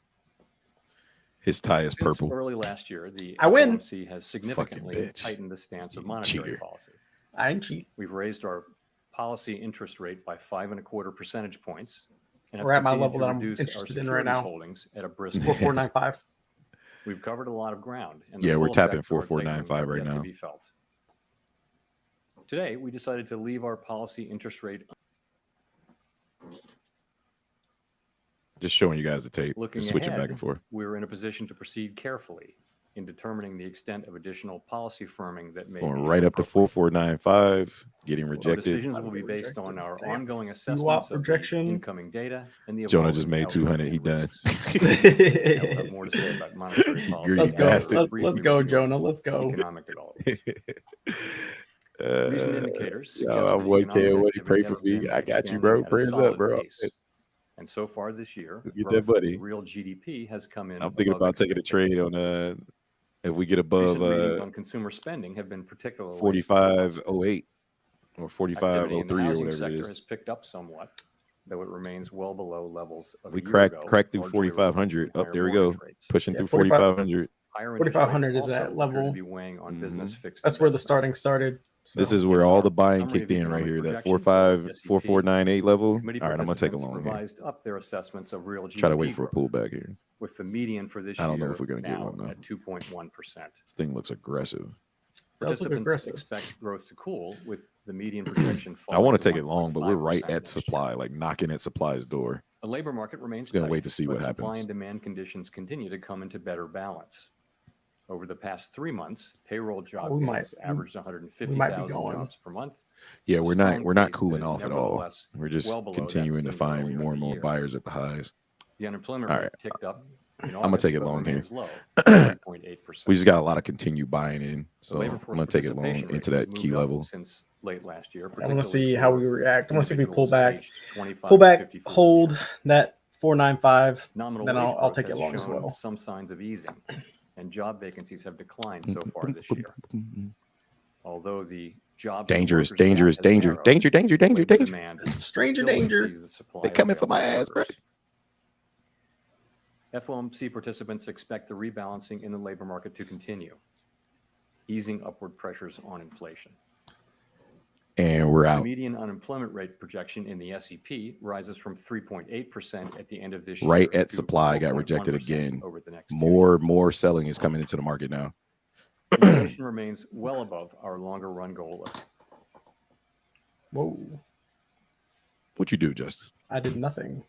His tie is purple. Since early last year, the I win. FOMC has significantly tightened the stance of monetary policy. I didn't cheat. We've raised our policy interest rate by 5.25 percentage points, and We're at my level to that I'm reduce interested our in right now. Holdings at a brisk 4495. We've covered a lot of ground. And Yeah, we're tapping effects of our 4495 right tightening now. to be felt. Today, we decided to leave our policy interest rate. Just showing you guys the tape. Looking Just switching ahead, back and forth. We're in a position to proceed carefully in determining the extent of additional policy firming that may Going be right up to appropriate. 4495, getting Our rejected. decisions will be based on our ongoing assessments UOP of projection. the incoming data and the Jonah evolving just made outlook 200. and He done. risks. Yeah, we'll have more to say about monetary policy. Greedy Let's go. bastard. Let's go, Jonah. Let's go. Economic development. Recent indicators suggest yo, that I'm one economic K. What you activity pray has for me? been I got you, expanding bro. at a Prayers up, solid bro. pace. And so far this year, Get that, buddy. real GDP has come in. I'm thinking above about taking a trade on if we get above Recent readings on consumer spending have been particularly 4508 or Activity in the 4503 or housing whatever it sector is. has picked up somewhat, though it remains well below levels of We a year cracked ago, through largely 4500. reflecting Up higher there we go. mortgage rates. Pushing Yeah, through 45 4500. Higher interest 4500 rates is that also appear to level. be weighing on business fixed That's where the investment. started. So. This is where all the buying Summary kicked of in right economic here. That projections, 4498 level. Committee All right, I'm gonna take a participants long here. revised up their assessments of real GDP Try to wait for a growth, pullback here. with the median for this I don't know year if we're gonna get now one, though. at 2.1%. This thing looks aggressive. Does look Participants aggressive. expect growth to cool, with the median projection I want to falling take it long, but we're right 1.5% at next year. supply, like knocking at supply's door. The labor market remains Gonna tight, wait to see what but supply happens. and demand conditions continue to come into better balance. Over the past 3 months, payroll job we gains might- averaged we might 150,000 be going. jobs per month. Yeah, A we're strong not pace cooling that is off at all. nevertheless We're just well below that continuing to seen find earlier more in and the more year. buyers at the highs. The unemployment All rate right. ticked up in I'ma August, take it but long here. remains low at 3.8%. We just got a lot of continued buying in, so labor I'm force gonna take it long participation rate into has that key moved up level. since late last year. I want to see particularly how for we react. I want to see if we pull individuals back, aged 25 pull to back, 54 hold years. that 495. Nominal Then wage I'll growth take it has long as shown well. some signs of easing, and job vacancies have declined so far this year. Although the job Dangerous, dangerous, danger, danger, danger, danger, danger. Stranger danger. They coming for my ass, bro. FOMC participants expect the rebalancing in the labor market to continue, easing upward pressures on inflation. And we're The out. median unemployment rate projection in the SEP rises from 3.8% at the end of this year. Right at to supply got 4.1% rejected again. over the next 2 More selling is coming into the market now. years. Inflation remains well above our longer run goal of Whoa. What you do, Justin? I did nothing.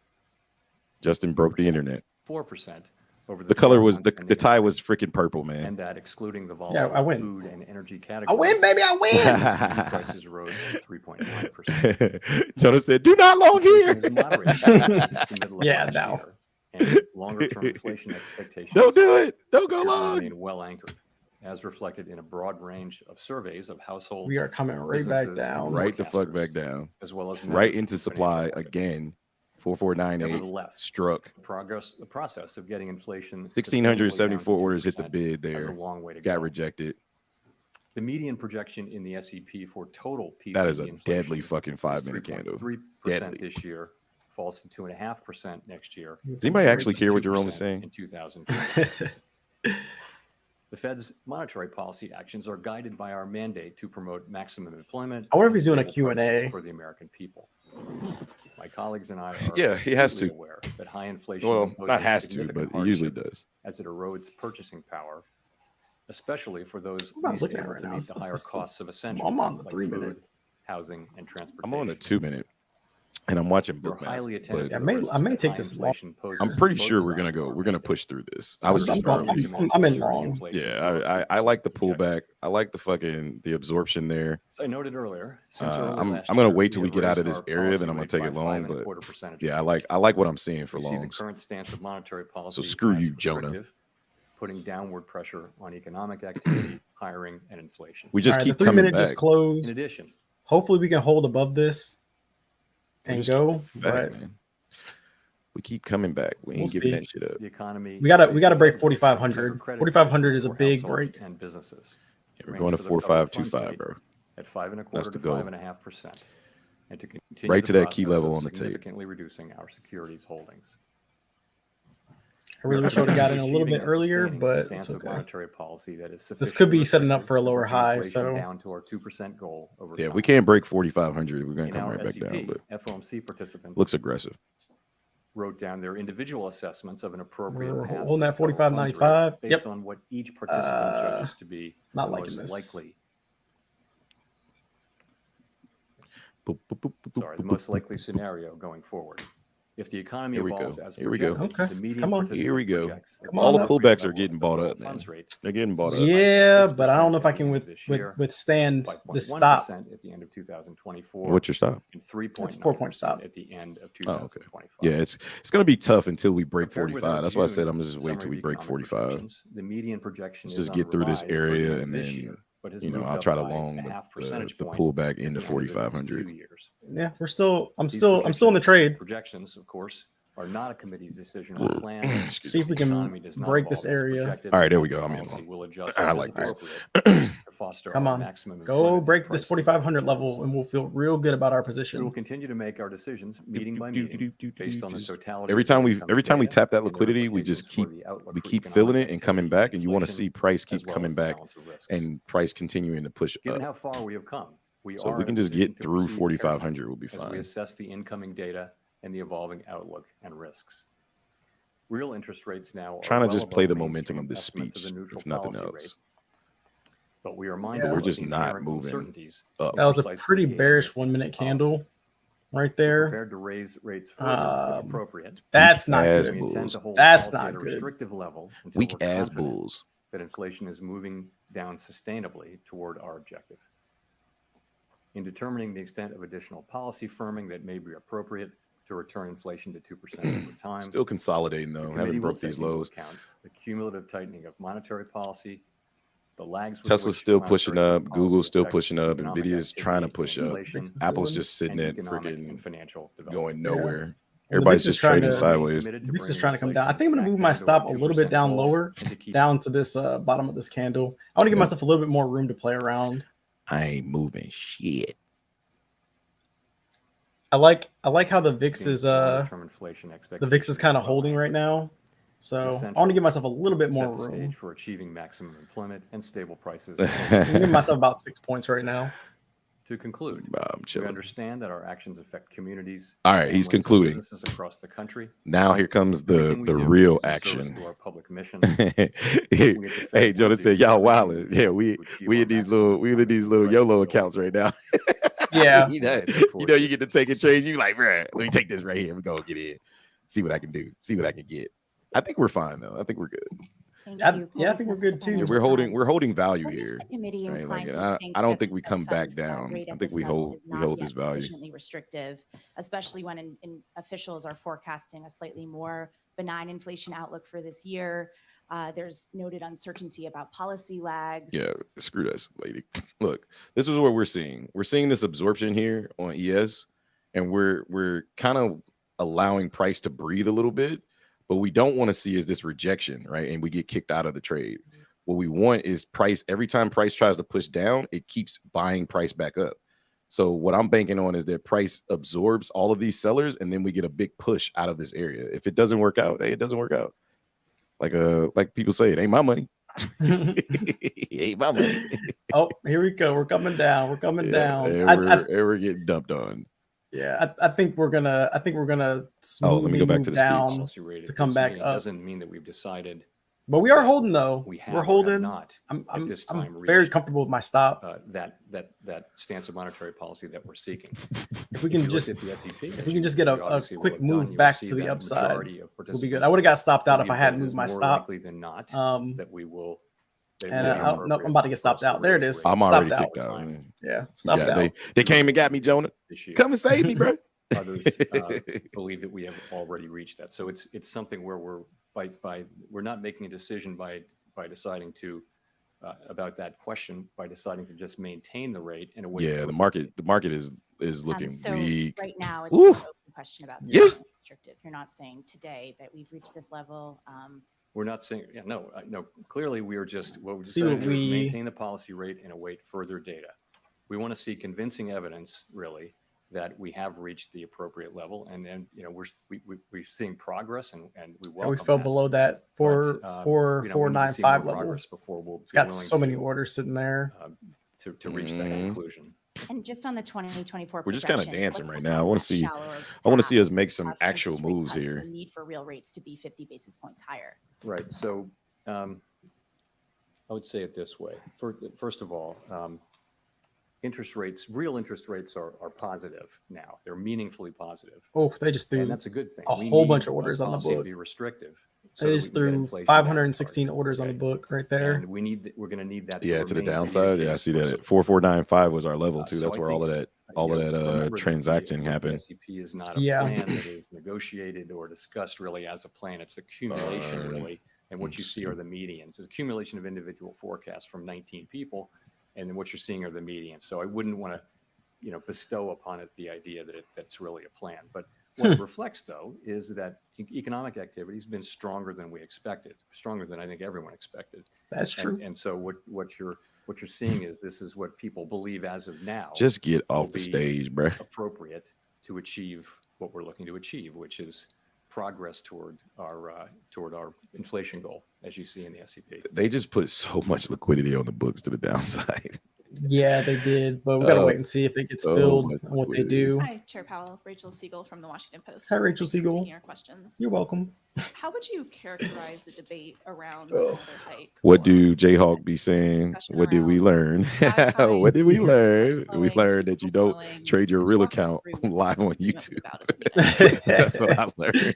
Justin broke the internet. 4% over The color 12 was months the ending, tie was freaking purple, man. and that excluding the I volatile win. food and energy I categories. win, baby. I win. S&P prices rose 3.9%. Jonah said, "Do not long here." Inflation has moderated since the middle of Yeah, last now. year, and longer-term inflation expectations Don't do it. Don't go appear to long. remain well anchored, as reflected in a broad range of surveys of households. We are coming right back businesses, down. Right the fuck forecasters, back down. as well as Right members into of the supply financial markets. again. 4498 Nevertheless, struck. the process of getting inflation 1,674 sustainably down to orders hit the 2% bid has a there. long way to Got go. rejected. The median projection in the SEP for total PCE That is a inflation deadly fucking is 5-minute candle. 3.3% Deadly. this year, falls to 2.5% next year. Does anybody actually care what Jerome is 2% saying? in 2020. The Fed's monetary policy actions are guided by our mandate to promote maximum employment. I wonder if he's doing a and Q&A. stable prices for the American people. My colleagues and I are Yeah, he has acutely to. aware that high inflation Well, imposes not has to, significant but he usually hardship does. as it erodes purchasing power, especially for those I'm not least looking at it able right to now. meet the higher It's- costs of essentials I'm on the like 3-minute. food, housing, and transportation. I'm on a 2-minute. and I'm watching They're book map, highly attentive. but to the I risks may that take high this inflation poses I'm to pretty both sure we're sides gonna of go. our We're gonna market. push through this. I was I'm just wrong. throwing it. I'm in wrong. Yeah, I like the pullback. I like the fucking the absorption there. As I noted earlier, since early I'm last gonna year, wait till we have get out of raised this our area, policy then I'm gonna rate take by it long. But 5.25 percentage yeah, points. I like what I'm seeing for We see the longs. current stance of monetary policy screw as you, Jonah. restrictive, putting downward pressure on economic activity, hiring, and inflation. We All just right, keep the coming 3-minute just back. In closed. addition, Hopefully, we can hold above this We and just keep go. back, But man. We keep coming back. We ain't We'll giving see. that shit up. the economy we gotta is we gotta facing break headwinds from 4,500. tighter credit 4,500 is a conditions for big households break. and businesses. Yeah, we're Range going to for the federal funds 4.525, rate bro. at 5.25 That's to the goal. 5.5%, and to continue Right the to that key process level of on the tape. significantly reducing our securities holdings. I really wish I would have gotten a little bit earlier, but stance it's of okay. monetary policy that is This could be setting up sufficiently for a lower restrictive to bring high. inflation So down to our 2% goal over Yeah, time. we can't break 4,500. We're gonna In come our right back down. SEP, But FOMC participants looks aggressive. wrote down their individual assessments of an appropriate we're path holding for that the federal funds rate 45.95. based Yep. on what each participant judges to be Not the liking most this. likely. Boop, boop, boop, boop, Sorry, the boop, most boop, likely boop. scenario going forward. If the economy Here we go. evolves as Here we go. projected, Okay, the median come on. participant Here we go. projects that Come the on All the up. appropriate pullbacks are level of getting the bought federal up, man. funds rate They're getting bought up. Yeah, but I don't know if I 5.6% can at the end of this year, withstand the 5.1% stop. at the end of 2024, What's your stop? and 3.9% It's 4-point stop. at the end of Oh, okay. 2025. Yeah, it's gonna be tough until we break Compared with 45. our That's why I said June I'm gonna just wait till summary we of break economic 45. projections, the median projection Let's is just on get through this the rise for the area, end of and this then year, but has moved I'll up try to by long a half the percentage point pullback at into the end of the next 4,500. 2 years. Yeah, I'm These still in the trade. Projections, of course, are not a committee's decision or plan. Excuse See me. if we The can economy does not break this evolve as area. projected. All right, there we go. Monetary I'm in policy long. will adjust I as like this. appropriate to foster Come our on, maximum go employment and break this price stability 4,500 goals. level, and we'll feel real good about our We will position. continue to make our decisions meeting by meeting based on the Just totality. every of time the we economic data tap that and their liquidity, we just implications for keep the outlook we for keep economic filling it and coming activity, back, and you want to inflation, see price as keep well coming as the back balance of risks. and price continuing to push Given up. how far we have come, we So are we in can a just position get to through proceed 4,500. We'll be carefully as we fine. assess the incoming data and the evolving outlook and risks. Real interest rates now are Trying to well just play above the momentum mainstream of this estimates of speech, the neutral if nothing policy else. rate. But we are Yeah. mindful We're of just the not inherent moving uncertainties up. in That was a precisely pretty gauging bearish the stance 1-minute of policy. candle right We're there. prepared to raise rates further if Um, appropriate. That's not As good. We intend bulls. to hold That's policy not at a good. restrictive level until Weak we're as confident bulls. that inflation is moving down sustainably toward our objective. In determining the extent of additional policy firming that may be appropriate to return inflation to 2% over time, Still consolidating the though. committee Haven't will broke these take into lows. account the cumulative tightening of monetary policy, the lags with Tesla's which still pushing monetary up. policy Google's still affects pushing up. economic Nvidia's trying to activity push and up. inflation, VIX is Apple's doing- just sitting and at economic and freaking financial going developments. nowhere. Well, the Everybody's VIX is just trying trading to- sideways. Committed to VIX is bringing trying to come down. I inflation think I'm gonna back move down my to our stop a little bit 2% down goal lower, and to keep down to this bottom of this candle. I want to give myself a little bit more room to play around. I ain't moving shit. I like how the VIX keeping is longer-term inflation the VIX is kind of expectations holding low. right now. It's So I essential want to give myself a little bit to more set the room. stage for achieving maximum employment and stable prices. I'm giving myself about 6 points right now. To conclude, I'm we chilling. understand that our actions affect communities. All right, he's families, and concluding. businesses across the country. Now here comes Everything we the do real is in service action. to our public mission. Hey, Jonah said y'all wildin'. Yeah, we in these little YOLO accounts right now. Yeah. you know, you get to take a trade. You like, bruh, let me take this right here. We gonna get in, see what I can do, see what I can get. I think we're fine though. I think we're good. Yeah, I think we're good too. Yeah, we're holding value What makes here. the committee Right? inclined Like, to think I don't that think we the come back Fed's down. rate I at think this we level hold is we not hold yet this value. sufficiently restrictive, especially when officials are forecasting a slightly more benign inflation outlook for this year. There's noted uncertainty about policy lags. Yeah, screw this, lady. Look, this is what we're seeing. We're seeing this absorption here on ES, and we're kind of allowing price to breathe a little bit. But we don't want to see is this rejection, right? And we get kicked out of the trade. What we want is price. Every time price tries to push down, it keeps buying price back up. So what I'm banking on is that price absorbs all of these sellers, and then we get a big push out of this area. If it doesn't work out, hey, it doesn't work out. Like people say, it ain't my money. It ain't my money. Oh, here we go. We're coming down. We're coming down. And we're getting dumped on. Yeah, I think we're gonna Oh, let me go back to move the speech. down. Policy rate at to come this back meeting up. doesn't mean that we've decided But we are holding though. We have We're or have holding. not I'm this I'm time very reached comfortable with my stop. that stance of monetary policy that we're seeking. If we If can you look just at the S&P, if as we you can just get a obviously will quick have done, move you'll back see to the that upside, majority of we'll be good. participants I would have got stopped out if believe I hadn't that it moved is my more stop. likely than not that we will. That it And will be Yeah, no, I'm appropriate about to get for us stopped out. There it raise is. rates I'm already Stopped out. kicked out. time. Yeah, stopped Yeah, out. they came and got me, Jonah. This year. Come and save me, bro. Others believe that we have already reached that. So it's something where we're not making a decision by deciding to about that question by deciding to just maintain the rate and await. Yeah, the market is looking So weak. right now, it's Woo. an open question about Yeah. staying restrictive. You're not saying today that we've reached this level. We're not saying, no. Clearly, we are just what we See decided what to do is we- maintain the policy rate and await further data. We want to see convincing evidence, really, that we have reached the appropriate level, and then we're seeing progress, and we And welcome we fell that. below that But, 4.995 more level. progress before we'll It's be got willing so many to, orders sitting there. to reach that Mhm. conclusion. And just on the 2024 We're just kinda projections, dancing what's right now. I behind wanna that see- shallower I want to see path us make some for actual interest rate moves cuts, here. the need for real rates to be 50 basis points higher? Right. So I would say it this way. First of all, real interest rates are positive now. They're meaningfully positive. Oh, they just And threw that's a good thing. a We whole need bunch of orders on the policy to book. be restrictive. so They that just we can get threw inflation down 516 hard, orders on the okay? book right there. And we're going to need that. Yeah, to the remain be downside. Yeah, I case see for that. some- 4495 was our level too. so That's I where all of think, that remember that transacting the happened. SEP is not a Yeah. plan that is negotiated or discussed really as a plan. It's accumulation really, and what you let's see are the medians. It's accumulation of individual forecasts from 19 people, and then what you're seeing are the medians. So I wouldn't want to, bestow upon it the idea that that's really a plan. But what it reflects, though, is that economic activity has been stronger than we expected, stronger than I think everyone expected. That's true. And so what you're seeing is this is what people believe as of now. Just get will off the be stage, bro. appropriate to achieve what we're looking to achieve, which is progress toward our inflation goal, as you see in the SEP. They just put so much liquidity on the books to the downside. Yeah, they did, but we gotta wait and see if it gets so filled much and what they liquidity. do. Hi, Chair Powell. Rachel Siegel from the Washington Post. Hi, Rachel Thanks for Siegel. taking our questions. You're welcome. How would you characterize the debate around Oh. another hike? What or do Jayhawk be saying? discussion What did we around learn? high times What did we or learn? slowing, We learned that you people don't slowing? trade your real Walk us account through what the live on disagreement was YouTube. about at the meeting. That's what I learned.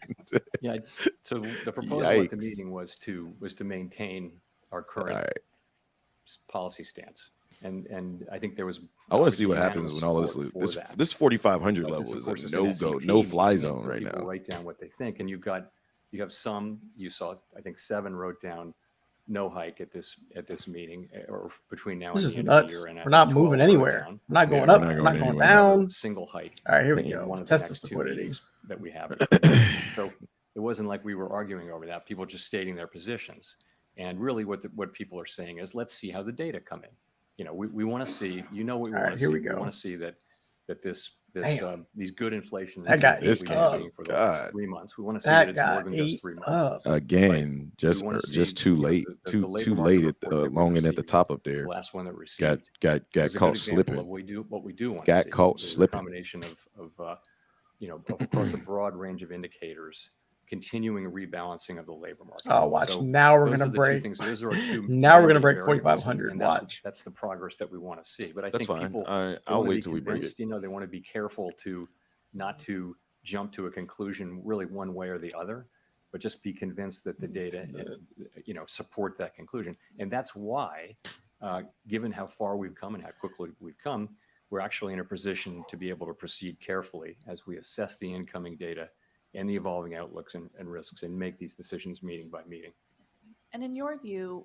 Yeah. So the proposal at the Yikes. meeting was to maintain our current All right. policy stance, and I think there was. I want to see obviously what happens unanimous when all this support for this that. this 4500 But this, level of is course, is a an no go, SEP no fly meeting, and zone so right people now. write down what they think, and you have some. You saw, I think, 7 wrote down no hike at this meeting, or between now This and is the end nuts. of the year. And I We're not think moving 12 wrote anywhere. down We're not going we're up. not We're going not going anywhere. down. Single hike. All right, here we in go. one of the Test next this 2 liquidity. meetings that we have. So it wasn't like we were arguing over that. People just stating their positions. And really what people are saying is, let's see how the data come in. We want to see, what we All want right, to here see. we We go. want to see that Damn. these good inflation That got readings ate we've been up. seeing for the last God. 3 months. We want to see that That it's more got than just ate 3 months. up. Again, just wanna see, too late, the too labor too market late report that we long and at the received, top up The there. last one that we Got received got is a good caught example slipping. of what we do want Got to see. caught is a slipping. combination of across a broad range of indicators, continuing rebalancing of the labor market. Oh, watch. So now we're those gonna are the break. two things. Those are our two. Now we're gonna main break variables, 4,500. and Watch. that's the progress that we want to see. But I That's think fine. people I'll wanna wait be till we break it. convinced, They want to be careful not to jump to a conclusion really one way or the other, but just be convinced that the data, support that conclusion. And that's why, given how far we've come and how quickly we've come, we're actually in a position to be able to proceed carefully as we assess the incoming data and the evolving outlooks and risks and make these decisions meeting by meeting. And in your view,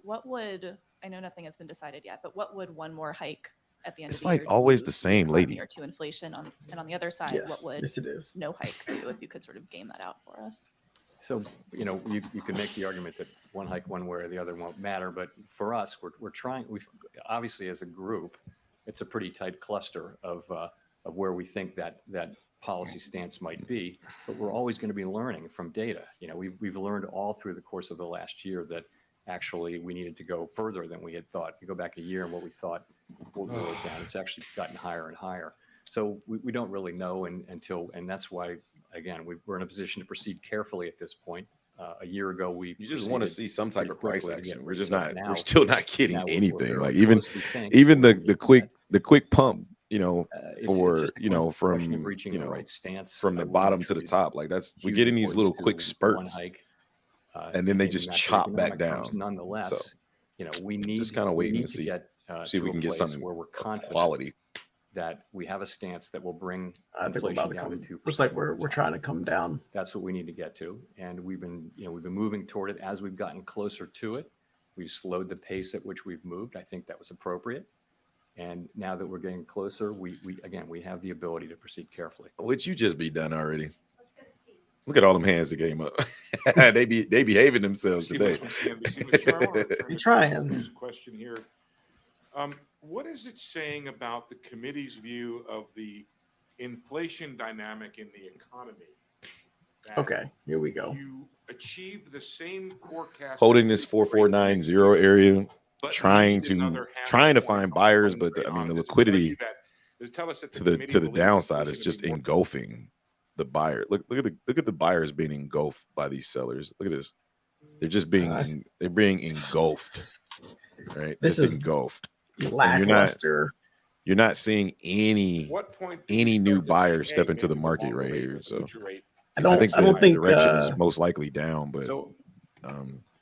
I know nothing has been decided yet, but what would one more hike at the end It's of the like year always do the to same economy lady. or to inflation and on the other side, Yes, what would yes, it is. no hike do, if you could sort of game that out for us? So, you can make the argument that one hike one way or the other won't matter, but for us, we're trying. We've obviously, as a group, it's a pretty tight cluster of where we think that policy stance might be, but we're always going to be learning from data. We've learned all through the course of the last year that actually we needed to go further than we had thought. You go back a year and what we thought what we wrote down, it's actually gotten higher and higher. So we don't really know until, and that's why, again, we're in a position to proceed carefully at this point, A year ago, we You just want to proceeded see some type pretty of price quickly to get action. We're just rates not. up. We're Now- still not getting now we're anything. fairly Like even close, we think, even to the where we the can quick get. the quick pump. You know, It's for just you know question of from reaching you the know right stance. from I the wouldn't bottom to the attribute top. Like that's we huge get in these little importance quick to one spurts, hike, and then they in just macroeconomic chop back terms. down. Nonetheless, you know, we Just need kind of we waiting need to to see get see if to we a can get place something where we're of confident quality. that we have a stance that will bring I think we're inflation about to down to come. 2%. Looks like we're over time. trying to come down. That's what we need to get to, and we've been moving toward it as we've gotten closer to it. We've slowed the pace at which we've moved. I think that was appropriate. And now that we're getting closer, we have the ability to proceed carefully. Would you just be done already? Look at all them hands that came up. they behaving themselves Steve today. Lichtman, CNBC. Mr. Chair, I want to return You're to trying. this question here. What is it saying about the committee's view of the inflation dynamic in the economy? that Okay, here we go. You achieve the same forecast. Holding this 4490 area, but trying need another to half trying to point find on buyers, loan but rate I mean on the it. Does it tell liquidity you that- does it tell us that to committee the believes downside is inflation just will be more- engulfing the buyer. Look at the buyers being engulfed by these sellers. Look at this. They're just being Nice. they're being engulfed. Right? This just is engulfed. lackluster. You're not seeing any What point do we any start new to say, buyers step hey, into the maybe market longer right rate here. or the So future rate I is don't. I think I don't the think. direction is most likely down, but So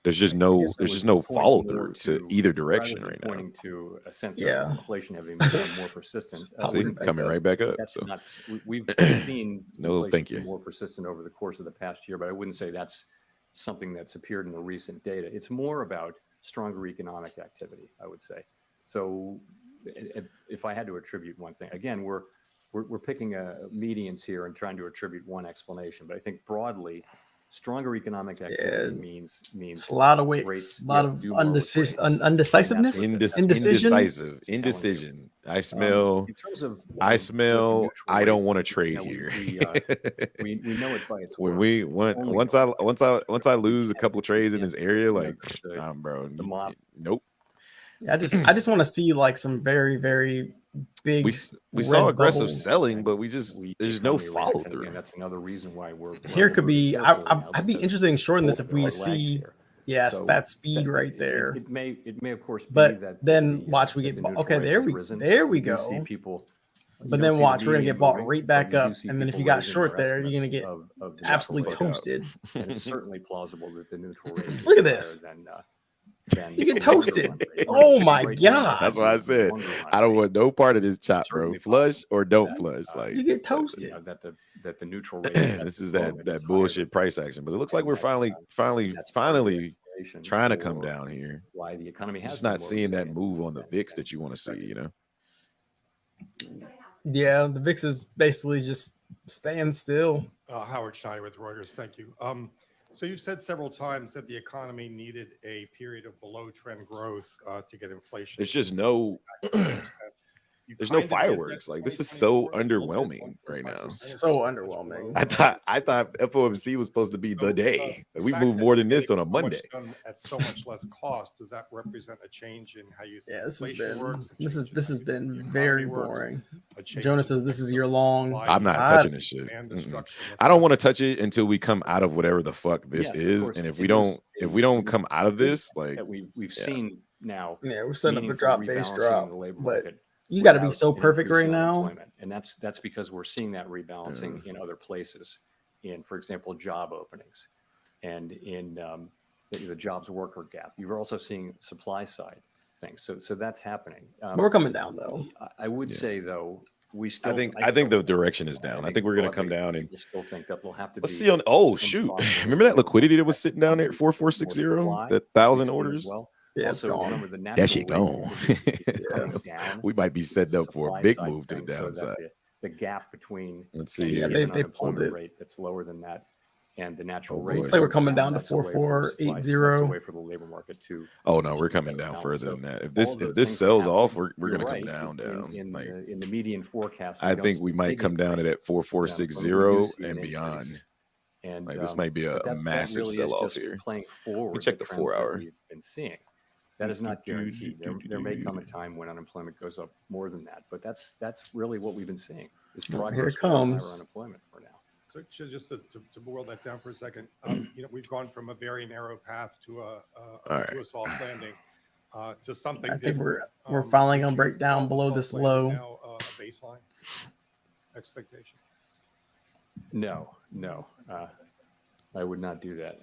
there's just I no guess I would no point follow more through to either direction rather than right now. pointing to a sense Yeah. of inflation having become more persistent. I See, wouldn't think coming that right back up. that's So not. We've seen No, inflation thank be you. more persistent over the course of the past year, but I wouldn't say that's something that's appeared in the recent data. It's more about stronger economic activity, I would say. So if I had to attribute one thing, again, we're picking medians here and trying to attribute one explanation, but I think broadly, stronger economic activity means It's a lot of weight, rates. a We lot have to of do more with rates. undecisiveness, And that's what indecision. Indecision. I smell. in terms of I what the smell. neutral I rate don't want to is, trade we here. know it by its When words. we once I lose a can't couple trades in begin this to area, like understood bro, the model. nope. I just want to see like some very very big. We saw red aggressive bubbles. selling, but there's The no economy reacts, follow and through. again, that's another reason why we're Here could moving be. carefully now, I'd be because interested in shorting this if we both lags see. here. Yes, So that speed right there. It may of course be But that then the, watch we that get the bought. neutral Okay, rate there has we risen. there we You do see go. people. You But don't then see the watch, we're gonna median get bought moving, right but back you do up, see and then if people you got raising short their there, you're gonna estimates get of the absolutely neutral rate. toasted. And it's certainly plausible that the neutral rate is Look at higher this. than You get the longer toasted. run rate. Oh my Right now, God. That's why I the said longer run I don't rate. want no part of this chop, bro. Certainly Flush possible or don't that, flush. Like You get you toasted. know, that the neutral rate. this is that bullshit price action. But it looks like we're finally trying to come down here. Why the economy has Just been not more seeing that resilient move on the than- VIX than that you want to see, expected. you know. Yeah, the VIX is basically just staying still. Howard Schneider with Reuters. Thank you. So you've said several times that the economy needed a period of below trend growth to get inflation. There's just no You there's no kinda did that fireworks. Like this is so 2024, a little bit, underwhelming right 1.5%, now. it's So just a touch underwhelming. below. I thought FOMC was supposed to be the day. The We fact moved that more you're than this getting on a so much Monday. done at so much less cost, does that represent a change in how you think Yeah, this has inflation been works? a this change in has how you think been the very economy works, boring. a change Jonas in says this mix is of your long. supply I'm not and touching this shit. demand Mm-mm. destruction of I don't want to assets? touch it until we come out of whatever the fuck this Yes, of is. course, And if it we is don't it is come out of good this, like that we've yeah. seen now Yeah, we're setting up a meaningful drop base rebalancing drop, in the labor but market you got to be without so an perfect increase right in now. unemployment. And that's because we're seeing that rebalancing in other places, in, for example, job openings and in the jobs worker gap. You're also seeing supply side things. So that's happening. But we're coming down though. I would Yeah. say though, we still. I think still- the direction is down. I think we're gonna come broadly, down and people still think that we'll have to. let's be see on some shoot. softening of Remember the that labor liquidity that market was sitting down there at more 4460, supply, that as we've 1,000 seen as orders. well. Yeah, it's Also, gone. remember the That natural shit rate gone. is coming down. We might be It's setting a up for a supply big side move to the thing, so that downside. the gap between Let's an see. Yeah, here. they pulled unemployment it. rate that's lower than that and the natural Oh, rate. boy. Looks like we're goes coming down to that's a way for the supply- 4480. That's a way for the labor market to. Oh no, we're achieve coming better down balance. further So than that. If all this of those if this things are sells off, happening. we're You're gonna right. come down. In Like the median forecast. I don't think see we a might big come down increase at 4460 in unemployment. We do see and an beyond. increase. And Like this might be a but that massive really is sell off just here. playing forward. check the trends 4 that hour. we've been seeing. That is not guaranteed. There may come a time when unemployment goes up more than that, but that's really what we've been seeing. Is Oh, progress here it toward higher comes. unemployment for now. So just to boil that down for a second, we've gone from a very narrow path to a soft landing to something. I think different. we're finally Would gonna you break down call the below soft this landing low. now a baseline expectation. No. I would not do that.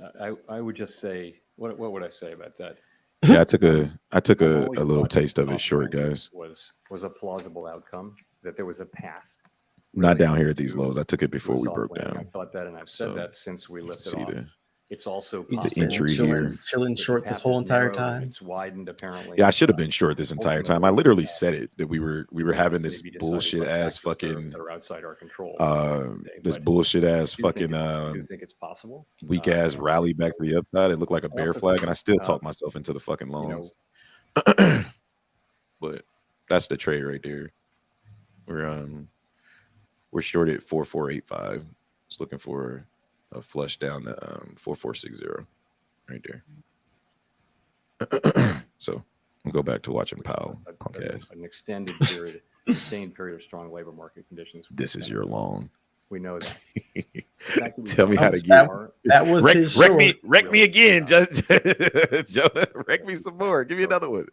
I would just say, what would I say about that? Yeah, I took a I've always little thought taste of it soft short, landing guys. Was a plausible outcome, that there was a path. Not really down here at these to- lows. I took it to a before we soft broke landing. down. I've thought that, and I've said So, that since we lifted See off. the It's also You just possible. been entry here. chilling that the short this path whole is entire narrow, time. It's widened apparently. Yeah, I should have been short this entire time. I Ultimately, literally said it that we were having this maybe decided bullshit by ass factors fucking that are outside our control. this But bullshit ass I do think fucking I do think it's possible. weak ass rally back to the upside. It looked like a I bear also flag, think, and I still talked myself into the fucking you know, longs. But that's the trade right there. We're short at 4485. Just looking for a flush down to 4460 right there. So we'll go back to watching which is Powell. Punk ass. an extended period, sustained period of strong labor market conditions. This is your long. We know that. The fact that we Tell me don't how to have get our- That was his wreck short. me, wreck me again, just Jonah, wreck me some more. Give me another one.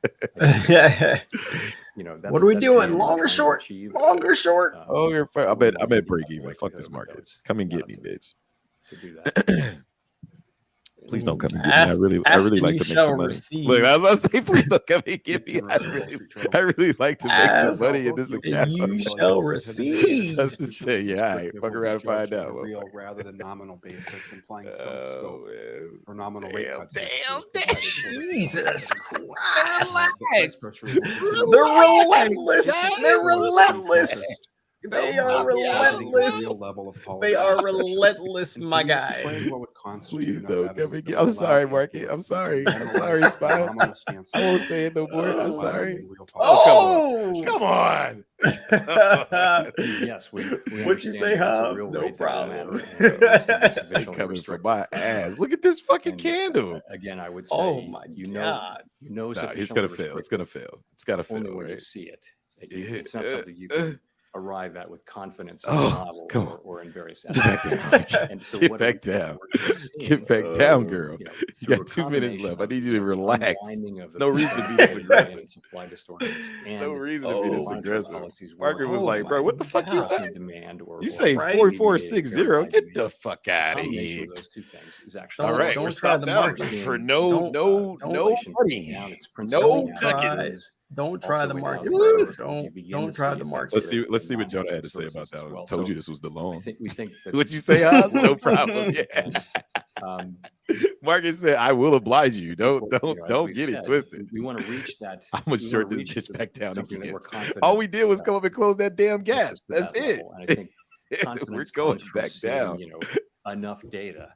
You know, What are we that's doing? what we're Long or trying to short? achieve. Long or short? Oh, you're I we bet want to be break even. like Fuck the this other market. goats. Come and Not get up me, to- bitch. To do that. Please don't come and get me. I Ask- really asking like you to make shall some money. receive. Look, I was about to say, please don't come and get me. Interesting I really like to make some Ask money in this and account. you shall receive. Just to say, yeah, all right, fuck around and find out. real motherfucker. rather than nominal basis, implying some Oh, scope man. or nominal rate Damn, cuts. Jesus Christ. The They're relentless. They are relentless. Real level of policy. They are relentless, my Can you guy. explain what would constitute Please enough don't come evidence and that get. I'm would sorry, allow Marky. the I'm sorry. I'm analysis sorry, of Spy. nominal stance I won't say it no more. I'm allowed sorry. in real Oh, policy. come on. Yes, we What'd you understand say, that it's a Hobbs? real No rate that will problem. matter, and most of this is They visually coming for restricted. my ass. Look at this fucking And, candle. Again, I would say, Oh my you know, God. Nah, it's sufficiently gonna fail. It's gonna restricted fail. It's gotta only fail, when you right? see it. Yeah, It's not something you uh, can arrive at with confidence in Oh, the model come on. or in various Get back aspects. down. And so Get what back we're down. seeing, Get back down, girl. you know, You through a got 2 minutes combination left. I of, need you to relax. unwinding of There's no reason to be this aggressive. and supply distortions There's no and reason to be this monetary aggressive. policies Margaret was Oh like, bro, what the fuck you God. say? demand or You say Right. 4460. verified Get demand. the fuck out of Combination here. of those two things is actually All Don't- right, don't we're try stopped the out market. for Don't- no inflation money. down, it's No Don't principally try. because Don't try also the we market, now bro. start- you begin Don't to try see the effects market. Let's see. of Let's see what non-banking Jonah had to say services about that as one. well. Told So you this was the long. we think that What you say, Hobbs? No problem. Yeah. and, Margaret said, "I will oblige you. Don't you know, as don't we've get it said, twisted. We want to reach that. I'm we gonna wanna short this reach bitch to back down something that again. we're confident All we did was that come up and close that damn gets gap. us to That's that it. level. And I think We're confidence going comes from back seeing, down. you know, enough data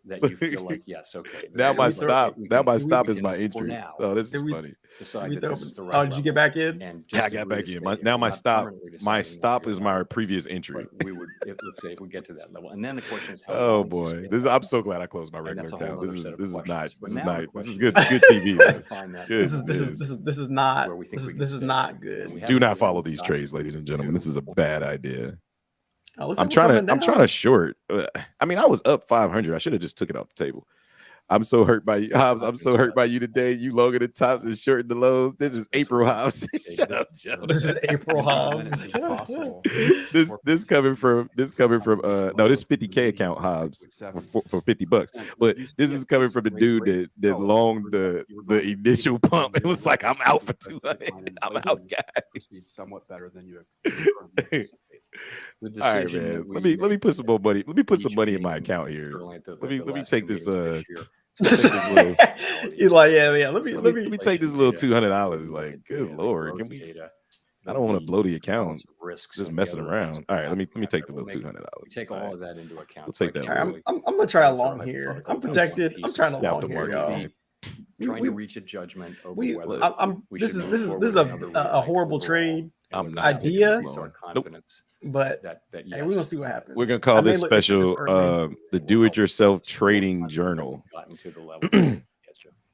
that you feel like, yes, okay. this Now is my like- stop. we Now can- my we stop is can, my for entry. now, Oh, this is Did we- funny. decide We that throw- this is the right Oh, did you get back in? And Yeah, I just got to back in. reinstate it, Now we're my not stop. permanently My deciding stop what is your my level, previous entry. but we would, let's say if we get to that level, and then the question is how Oh long do you boy, stay this is, at I'm that so glad I closed my And regular that's a whole account. This other is set of this is not questions. But now the this is question good TV. is man. to find that Good. This is this is not where we think we can this is stay. not And good. we Do haven't not really follow these gotten trades, ladies and gentlemen. This is a bad idea. Oh, looks I'm like we're trying coming to down. short. I mean, I was up 500. I should have just took it off the table. I'm so hurt by you, Hobbs. I'm so hurt by you today. You longer the tops and shorting the lows. This is April Hobbs. Shut up, Joe. This is April Hobbs. It's impossible. This coming from no, this 50K account Hobbs for $50. But this is coming from the dude that longed the initial pump. It was like, I'm out for 200. I'm out, guys. Somewhat better than you The All right, decision man. that we Let me make put some more money. Let me put some each money in my meeting, account here. certainly at the Let me last take two this. meetings year, He's like, yeah. Let me Let me take this little $200. Like, good lord, can we? data, I don't want to blow the account. balance of risks Just and messing the other things around. that All right, let me happen take the that little we'll $200. We take all of that into account. We'll so I take that can't All right, really I'm gonna try a throw long a here. hypothetical I'm piece protected. I'm piece trying to Scalp long the here, market. y'all. trying We- to reach a judgment over We, whether I'm. we This should is move this is forward this is another rate a hike horrible overall, trade, and I'm with not that, we idea. increase our Nope. confidence but that hey, yes, we're gonna see what happens. We're gonna I call may this look into special early. the do-it-yourself trading confidence that journal. we've gotten to the level. to get you.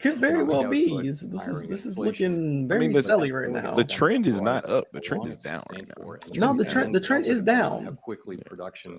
Could very well economic be. output, This is hiring, this is inflation. looking very the- selly right now. The trend is not up. The trend Long is down right sustained now. for. No, the And trend then the trend also is depending on down. How quickly production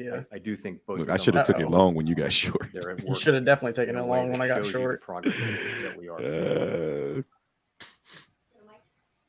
idea. I do think both. Look, of I them should have are- took it long when you got short. They're at You work should have definitely taken in it a way long when that I got shows you the short. progress that we are seeing.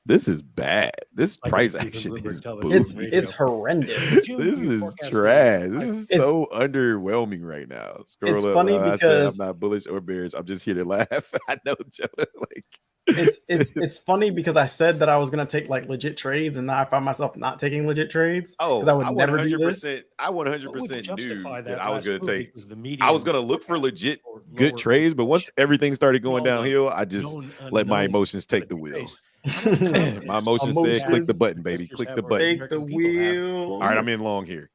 This is bad. This Like price Stephen action Bloomberg is television It's horrendous. June, This you is forecasted, trash. This like, is It's- so underwhelming right now. Scroll It's up. funny I said I'm because- not bullish or bearish. I'm just here to laugh. I know, Jonah. Like it's funny because I said that I was gonna take like legit trades, and now I find myself not taking legit trades. Oh, I would never do this. 100%. I What would 100% knew justify that that I was last going to move? take. Because the I was median going to look for legit or good lower trades, but once everything started going all the downhill, I just known let my unknowns emotions take that the you wheel. face. How much confidence My do emotions said, click the Emotions. button, baby. investors Click have the or button. Take the American people have wheel. All right, I'm in long here.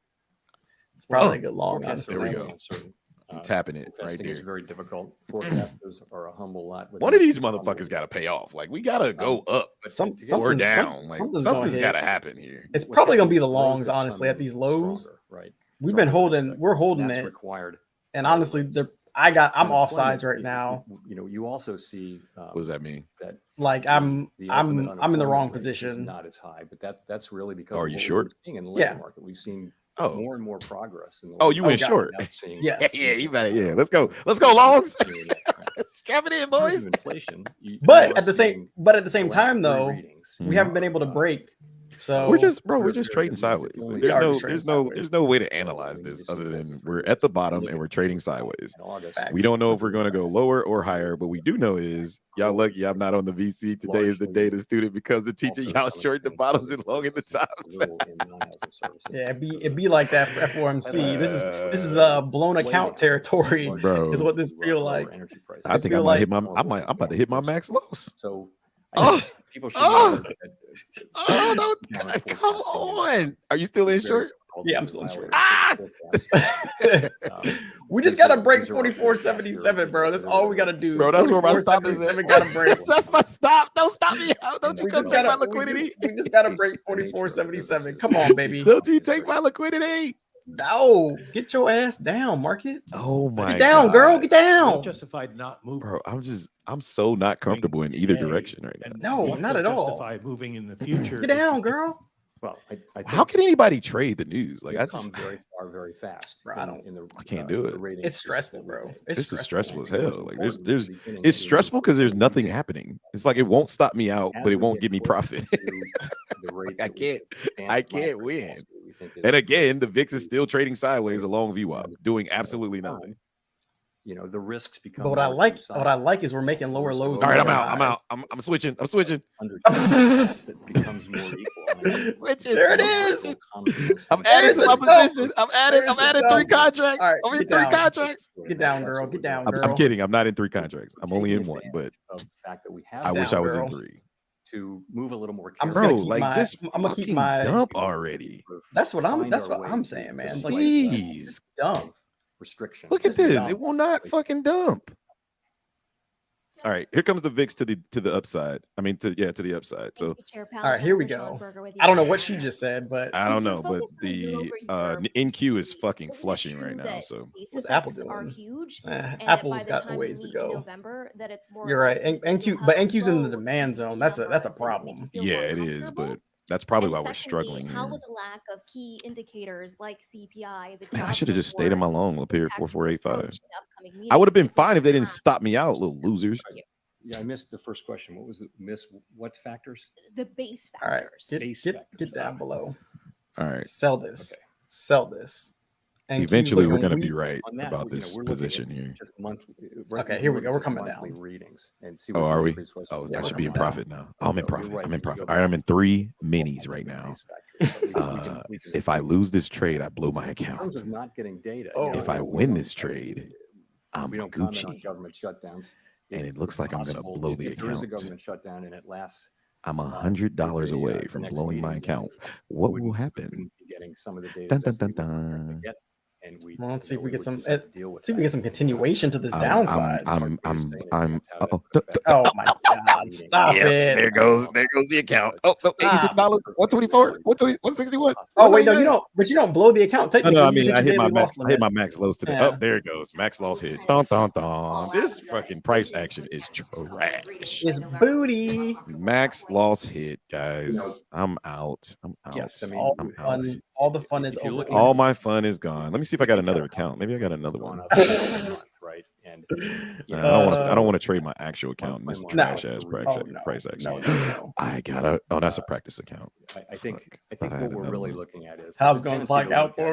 It's probably a good long, Forecasts honestly. are There we very go. uncertain. I'm tapping it right Forecasting is there. very difficult. Forecasters are a humble lot. but One of most these humble. motherfuckers got to pay off. Like, we got to go up Some, or something, down. Like, something's gonna something's hit. got to happen here. It's What's probably gonna be the happening is growth longs, is honestly, at coming these lows. stronger, right? We've been Stronger than holding, expected. we're holding And that's it, required. and higher honestly, rates. I'm off Unemployment, sides right now. You also see What does that mean? that Like the I'm ultimate in the wrong unemployment rate is position. not as high, but that's really because Are of you what short? we've been seeing in the labor Yeah. market. We've seen Oh. more and more progress. In the Oh, labor you market went short. without seeing Yes. Yeah, you better. Yeah, let's go. Let's go, longs. Strap it in, In terms boys. of inflation, you But are at the same, seeing but at the same the last time, three though, readings we haven't been able to are, break. So We're just, bro. We're Very, just very trading good news. sideways. It's only There's are no, just trading there's no, sideways. there's no way to So analyze we need this to see other what than happens. we're at the bottom Look and at we're trading in sideways. August. Facts. We don't know if That's we're going to go facts. lower or higher, but we do know is y'all lucky I'm not on the VC. Today is the Largely, day the student becomes the teacher. also Y'all some short the independent bottoms and services long in the assistance, tops. a little in non-housing services. yeah, because it'd of be like that for FOMC. This is blown way account down, territory, largely Bro. is what this due to, feel lower like. energy prices. I think I feel might like- hit my. I'm about to hit my max loss. So Oh, I think people should oh, know that Oh, don't downward come forecasting is on. Are you still in very short? difficult Yeah, to I'm still in short. evaluate forecasts. We just These gotta are- break these are 44.77, bro. That's all we gotta do. Bro, that's where my stop is at. 44.77 gotta break. That's my stop. Don't stop me out. Don't you We come just take my gotta, liquidity. we just gotta break 44.77. Come on, baby. Don't you take my liquidity. No, get your ass down, market. Oh my Get down, girl. God. Get down. justified not moving. Bro, I'm so not comfortable in either today, direction right now. and No, what not could at all. justify moving in the future. Get down, girl. Well, I think How can anybody trade the news? Like, we've I come just, very far, very fast. Bro, I can't do it. It's stressful, bro. this is stressful as And hell. what's Like, important there's, at the beginning it's is stressful because there's nothing happening. It's like it won't stop me out, as but it we won't get give me closer profit. to the rate I that we can't- advance I can't monetary win. policy, we think is And again, the VIX is still trading sideways along VWAP, doing absolutely nothing. You know, the risks become. But what I more like two-sided. is we're making lower lows. All right, than I'm lower out. I'm highs. out. I'm switching. I'm switching. It becomes more equal. Switching. There it is. I'm There's adding to the my dump. position. I'm adding There's the three dump. contracts. All right, I'm in get three down. contracts. Get down, girl. Get down, girl. I'm kidding. I'm not in three contracts. I'm only in one, but Of the fact that we have I wish down, I was girl. in three. to move a little more I'm just carefully. Bro, gonna keep like my- just I'm gonna keep fucking my- dump already. That's what I'm. Find That's our what way I'm to saying, man. this Like, Jeez. it's dumb. restriction. Look at Just dump. this. It will not fucking dump. All right, here comes the VIX to the upside. I mean, to the upside. So All right, here we go. I don't know what she just said, but I don't know, but the NQ is fucking flushing right now. So what's Apple Are doing? huge. Apple's got a ways to go. You're right. NQ, but NQ's in the demand zone. That's a problem. yeah, it is, but that's probably why we're struggling. How here. would the lack of key indicators like CPI, the Man, I jobs should have just stayed in my report, long up here at impact 4485. approach in upcoming I would have been meetings fine if they didn't have stop me out, little losers. Yeah, I missed the first question. What was the what factors? the base All right, factors? Base get factors. down below. All right. Sell this. Okay. Sell this. NQ Eventually, we're looking going to be weak. right On that, about you know, this we're looking at position here. Just monthly. Okay, here we go. We're just coming monthly down. readings and see Oh, what the are we? increase was. Oh, Yeah, I we're should be in coming down. profit now. Oh, I'm in No, you're profit. right. I'm in You profit. go All right, I'm in back. 3 minis right now. We can- If I lose this trade, I blow my in account. terms of not getting data, Oh. you know, If I we win don't- this trade, I'm we don't comment on Gucci. government shutdowns. And it looks like I'm gonna possible blow the if there is a account. government shutdown and it lasts. I'm $100 away the from next blowing my meeting, account. then What we will wouldn't- happen? wouldn't be getting some of the data Dun, dun, that we dun, would currently dun. get, and we, Well, let's see if we would get some. just have to deal with See if we get some continuation to this downside. I'm oh, Oh my God! Stop yeah, it! there goes the account. Oh, so $86, 124, 161. Oh wait, no, you don't. But you don't blow the account. No, Technically, no, I you just mean I your hit my daily max. loss I hit limit. my max lows today. Yeah. Oh, there it goes. Max loss hit. Dun, dun, dun. This fucking price action is trash. It's booty. Max loss hit, guys. I'm out. I'm out. Yes, I mean, all I'm the out. fun. All the fun is If you're over. looking All my fun is gone. Let me see if I got another account. Maybe I got another one. Month, right? And Yeah, I don't want to trade my actual account in this No. trash ass No. price action. No. I gotta. Oh, that's a practice account. I think Fuck. Thought I had what we're another really one. looking at is How's there's a going to tendency clock out look for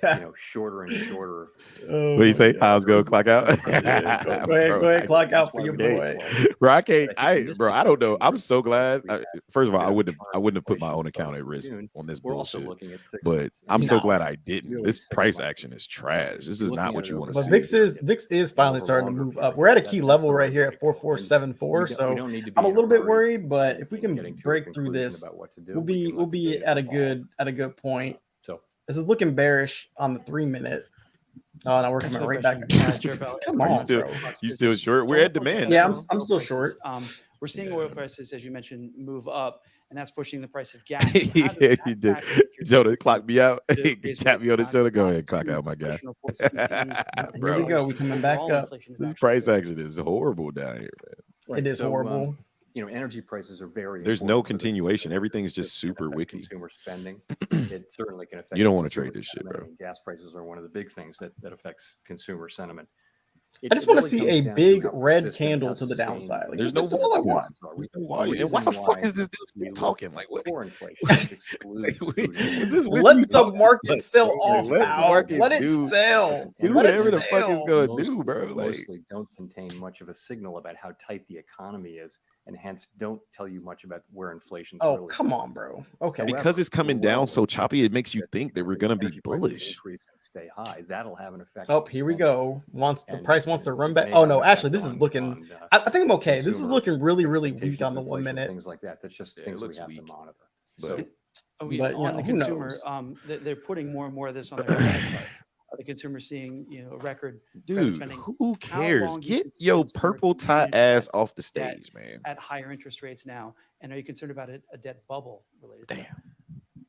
at, me? shorter and shorter. What do you say? How's gonna clock out? Yeah, go ahead, clock out for your boy. Bro, I can't. I think Bro, I don't know. I'm so glad. we had First of all, a I bit wouldn't have put my inflation own account starting at in risk June. on this We're also bullshit. looking at 6 But months. I'm so No. glad I didn't. Really This 6 price months. action is trash. This is Looking not at what it you want over to But see. VIX is finally starting to move up. We're at a key level right here at 4474. So I'm a little bit worried, but if we can break through this, we'll be at a good point. So this is looking bearish on the 3 minute. Oh no, we're coming right back. Come Are on, you still short? We're at demand. Yeah, I'm still short. We're seeing oil prices, as you mentioned, move up, and that's pushing the price of gas. Yeah, you did. Jonah, clock me out. Tap me on the shoulder. Go ahead, clock out, my guy. Here we go. We coming back up. This price action is horrible down here, man. It is horrible. Energy prices are very. There's no continuation. Everything's just super wiki. Consumer spending. It certainly can affect. You don't want to consumer trade this shit, bro. sentiment, and gas prices are one of the big things that affects consumer sentiment. I just want to see a big red candle to the downside. Like, there's no that's all I want. And why the fuck is this dude still talking? Like what? Core inflation excludes food inflation. Is this Let the market sell off. Let Al. market Let it do- sell. Do Let it whatever the fuck is sell. going to do, bro. Like, Mostly don't contain much of a signal about how tight the economy is, and hence don't tell you much about where inflation's Oh, really come going. on, bro. Okay. because it's coming down so choppy, it makes you think that we're going to be Energy prices bullish. increase and stay high. That'll have an effect. Oh, on here we spending. go. Once the And price wants to run back. may Oh have no, an actually, effect this is on- looking. on, I think I'm okay. This is consumer looking really weak expectations on the of 1 inflation, minute. Things like that. That's just Yeah, it things we looks have to weak. monitor. But So Oh, But, yeah, you on know, the who consumer, knows? they're putting more and more of this on their credit card. The consumer seeing, a record credit dude, spending. who How cares? long do you Get think the your consumer purple can tie manage ass that off the at- stage, man. at higher interest rates now? And are you concerned about a debt bubble related to that?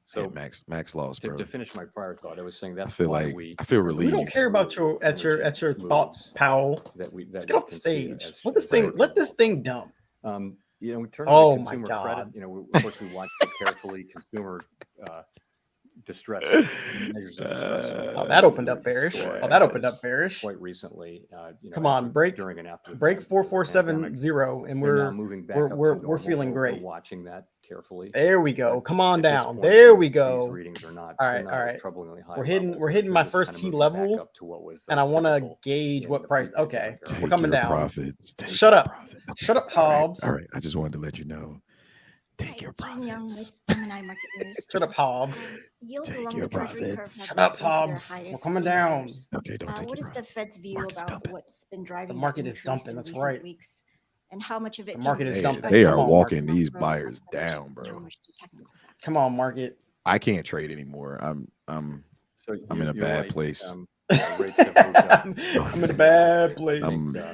So Hey, Max lost, bro. to finish my prior thought, I was saying I that's feel why like we I feel We relieved. don't care about your thoughts, Powell. Let's get off the stage. Let this thing dump. We turn Oh, on my consumer God. credit. Of course, we watch it carefully. Consumer distress measures of distress. Oh, that opened up bearish. Oh, that opened up bearish. Quite recently. Come on, break during and after the break pandemic. 4470, and They're now we're moving back we're up to we're, normal. we're feeling We're great. watching that carefully. There we go. But Come on at this down. point, There we these go. readings are not. All they're right, not all at right. troublingly high We're hitting levels. we're hitting They're my just first kind of key moving back level, up to what was, and I want to typical gauge in what the price. Okay, pre-pandemic era. we're Take coming your down. profits. Take Shut your up. profits. Shut up, All right, Hobbs. all right. I just wanted to let you know. Take your Jean Young profits. with Gemini Market News. Shut up, Hobbs. Yields Take along your the Treasury curve profits. have Shut up, risen to their Hobbs. We're highest coming in down. years. Okay, don't take What your is the profits. Fed's view Market's about dumping. what's been driving The market the is increase dumping, in that's recent right. weeks, and how much of it The can market be is They, dumping. they Come are on, walking market. these macro, buyers how much- down, how bro. much to technical factors? Come on, market. I can't trade anymore. So I'm in a you're bad right. place. Rates have moved up. I'm in a bad place.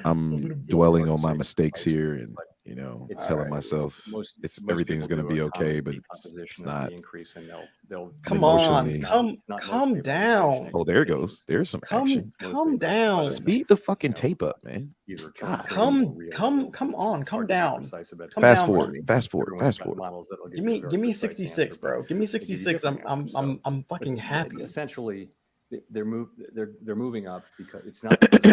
I'm dwelling on my mistakes here, and It's telling Alright. myself most everything's people going to do be a okay, common but it's decomposition of not. the increase, and they'll Come on, Emotionally. it's not come mostly about down. inflation Oh, there it goes. expectations. There's some Come action. It's mostly come about down. other Speed things, the fucking tape up, man. either God. term trading or Come real come yield, come but it's on, come hard to be down. precise about Come that. Fast down, forward. market. Fast forward. Everyone's Fast got forward. models that'll Give me you a give very me precise 66, answer, but bro. Give me they give you 66. different I'm answers. I'm fucking But happy. Essentially, they're moving up because it's not. because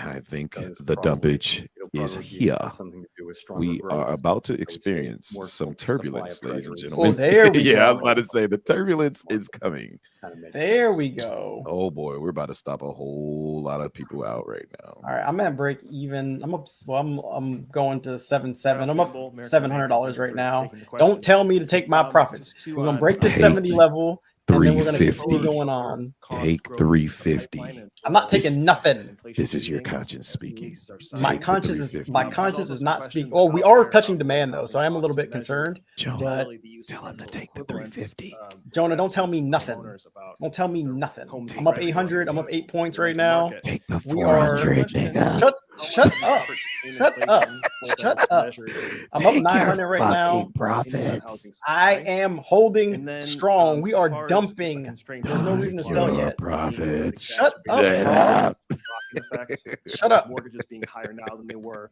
I think because the probably dumpage it'll is probably here. have something to do with stronger We growth. are about to I would say experience more some supply of turbulence, ladies and treasuries. gentlemen. Oh, there we Yeah, I was go. about to say the turbulence is coming. Kind of makes There sense. we go. Oh boy, we're about to stop a whole lot of people out right now. All right, I'm at break even. I'm up. Well, I'm going to 7.7. I'm up $700 right now. Don't tell me to take my profits. We're gonna break the Take 70 level, and then we're gonna continue 350. going on. Take 350. I'm not taking nothing. This is your conscience speaking. My Take the conscience is 350. not speaking. Oh, we are touching demand though, so I am a little bit concerned. Jonah, But tell him to take the 350. Jonah, don't tell me nothing. Don't tell me nothing. I'm up 800. I'm up 8 points right now. Take the We are. 400, nigga. Shut up. Shut up. Shut up. I'm up Take 900 your right now. fucking profits. I am holding strong. We are dumping. There's no reason to sell Your yet. profits. Shut up, Yeah. Hobbs. Shut up. Mortgages being higher now than they were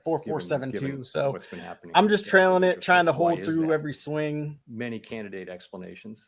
at 4472. given So what's been happening I'm with just the trailing it, interest trying to rates. Why hold is through that? every swing. Many candidate explanations.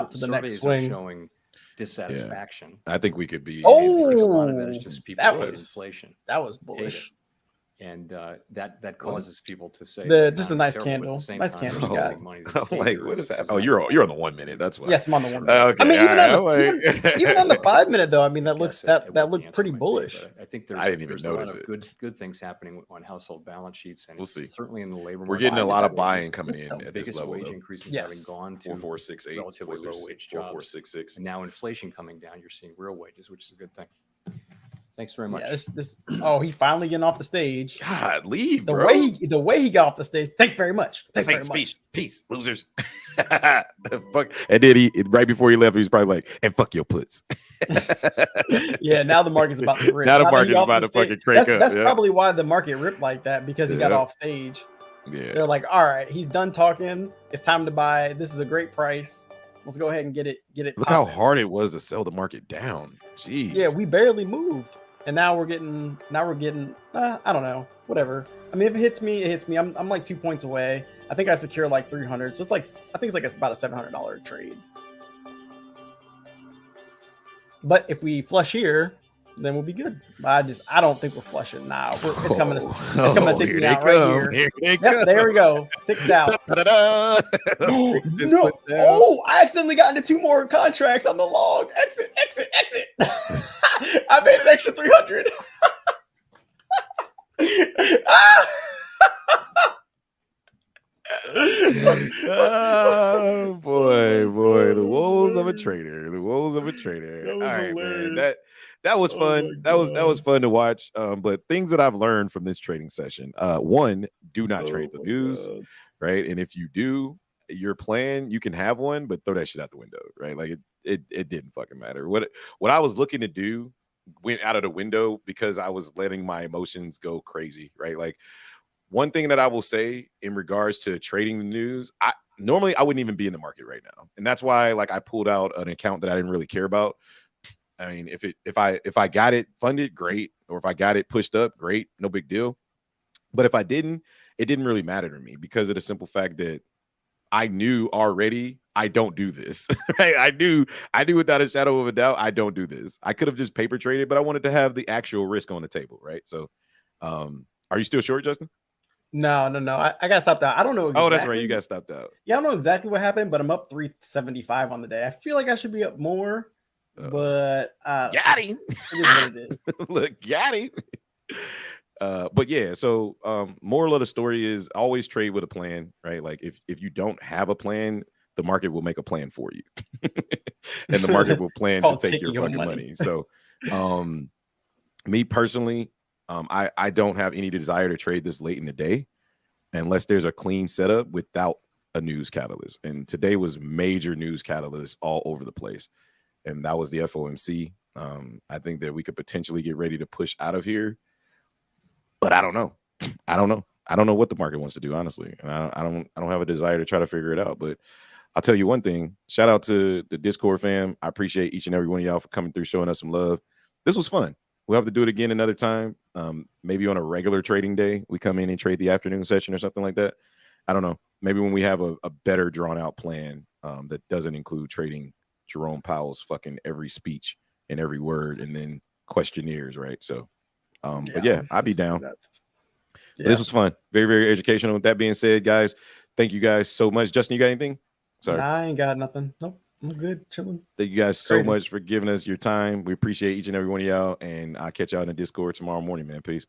to the next surveys swing. are showing dissatisfaction. I think we could be. And I think a lot of it is Oh, just people that hate was inflation. that was Hate it. bullish. And that causes people to say just a nice candle. Nice candle. Like, what is that? Oh, you're on the 1 minute. That's why. Yes, I'm on the 1 minute. Okay, I mean, even on the 5 minute though. I mean, that looked pretty bullish. I think I didn't even there's a lot notice of it. good things happening on household balance sheets, and we'll see. Certainly in the labor market, we're getting a lot of buying coming in at this level. Wage increases having gone to 4468, relatively low wage jobs, 4466, and now inflation coming down. You're seeing real wages, which is a good thing. Thanks very much. Yeah, he's finally getting off the stage. God, leave, the bro. way he got off the stage. Thanks very much. Thanks very much. Peace, losers. Fuck. And then he right before he left, he was probably like, "And fuck your puts." Yeah, now the market's about to rip. Now the market's about to fucking crank up. That's probably why the market ripped like that, because he got off stage. Yeah, they're like, "All right, he's done talking. It's time to buy. This is a great price. Let's go ahead and get it." Look how hard it was to sell the market down. Jeez. Yeah, we barely moved. And now we're getting, I don't know, whatever. I mean, if it hits me, it hits me. I'm like 2 points away. I think I secure like 300. So I think it's like about a $700 trade. But if we flush here, then we'll be good. I don't think we're flushing now. It's coming to take me out right here. Yep, there we go. Take it out. No. Oh, I accidentally got into 2 more contracts on the log. Exit. I made an extra 300. Oh boy, the woes of a trader. All right, man. That was fun. That was fun to watch. But things that I've learned from this trading session. One, do not trade the news, right? And if you do, your plan, you can have one, but throw that shit out the window, right? Like it didn't fucking matter. What I was looking to do went out of the window because I was letting my emotions go crazy, right? Like, one thing that I will say in regards to trading the news, normally I wouldn't even be in the market right now. And that's why, like, I pulled out an account that I didn't really care about. I mean, if I got it funded, great. Or if I got it pushed up, great, no big deal. But if I didn't, it didn't really matter to me because of the simple fact that I knew already I don't do this. Right? I knew without a shadow of a doubt, I don't do this. I could have just paper traded, but I wanted to have the actual risk on the table, right? So are you still short, Justin? No. I got stopped out. I don't know exactly. Oh, that's right. You got stopped out. Yeah, I don't know exactly what happened, but I'm up 375 on the day. I feel like I should be up more, but got him. Look, got him. But yeah, so moral of the story is always trade with a plan, right? Like if you don't have a plan, the market will make a plan for you. And the market will plan to take your fucking money. So me personally, I don't have any desire to trade this late in the day unless there's a clean setup without a news catalyst. And today was major news catalyst all over the place. And that was the FOMC. I think that we could potentially get ready to push out of here. But I don't know. I don't know what the market wants to do, honestly. And I don't have a desire to try to figure it out. But I'll tell you one thing. Shout out to the Discord fam. I appreciate each and every one of y'all for coming through, showing us some love. This was fun. We'll have to do it again another time. Maybe on a regular trading day, we come in and trade the afternoon session or something like that. I don't know. Maybe when we have a better drawn out plan that doesn't include trading Jerome Powell's fucking every speech and every word and then questionnaires, right? So, but yeah, I'd be down. But this was fun. Very, very educational. With that being said, guys, thank you guys so much. Justin, you got anything? Sorry. Nah, I ain't got nothing. Nope. I'm good, chilling. Thank you guys so much for giving us your time. We appreciate each and every one of y'all, and I'll catch y'all in the Discord tomorrow morning, man. Peace.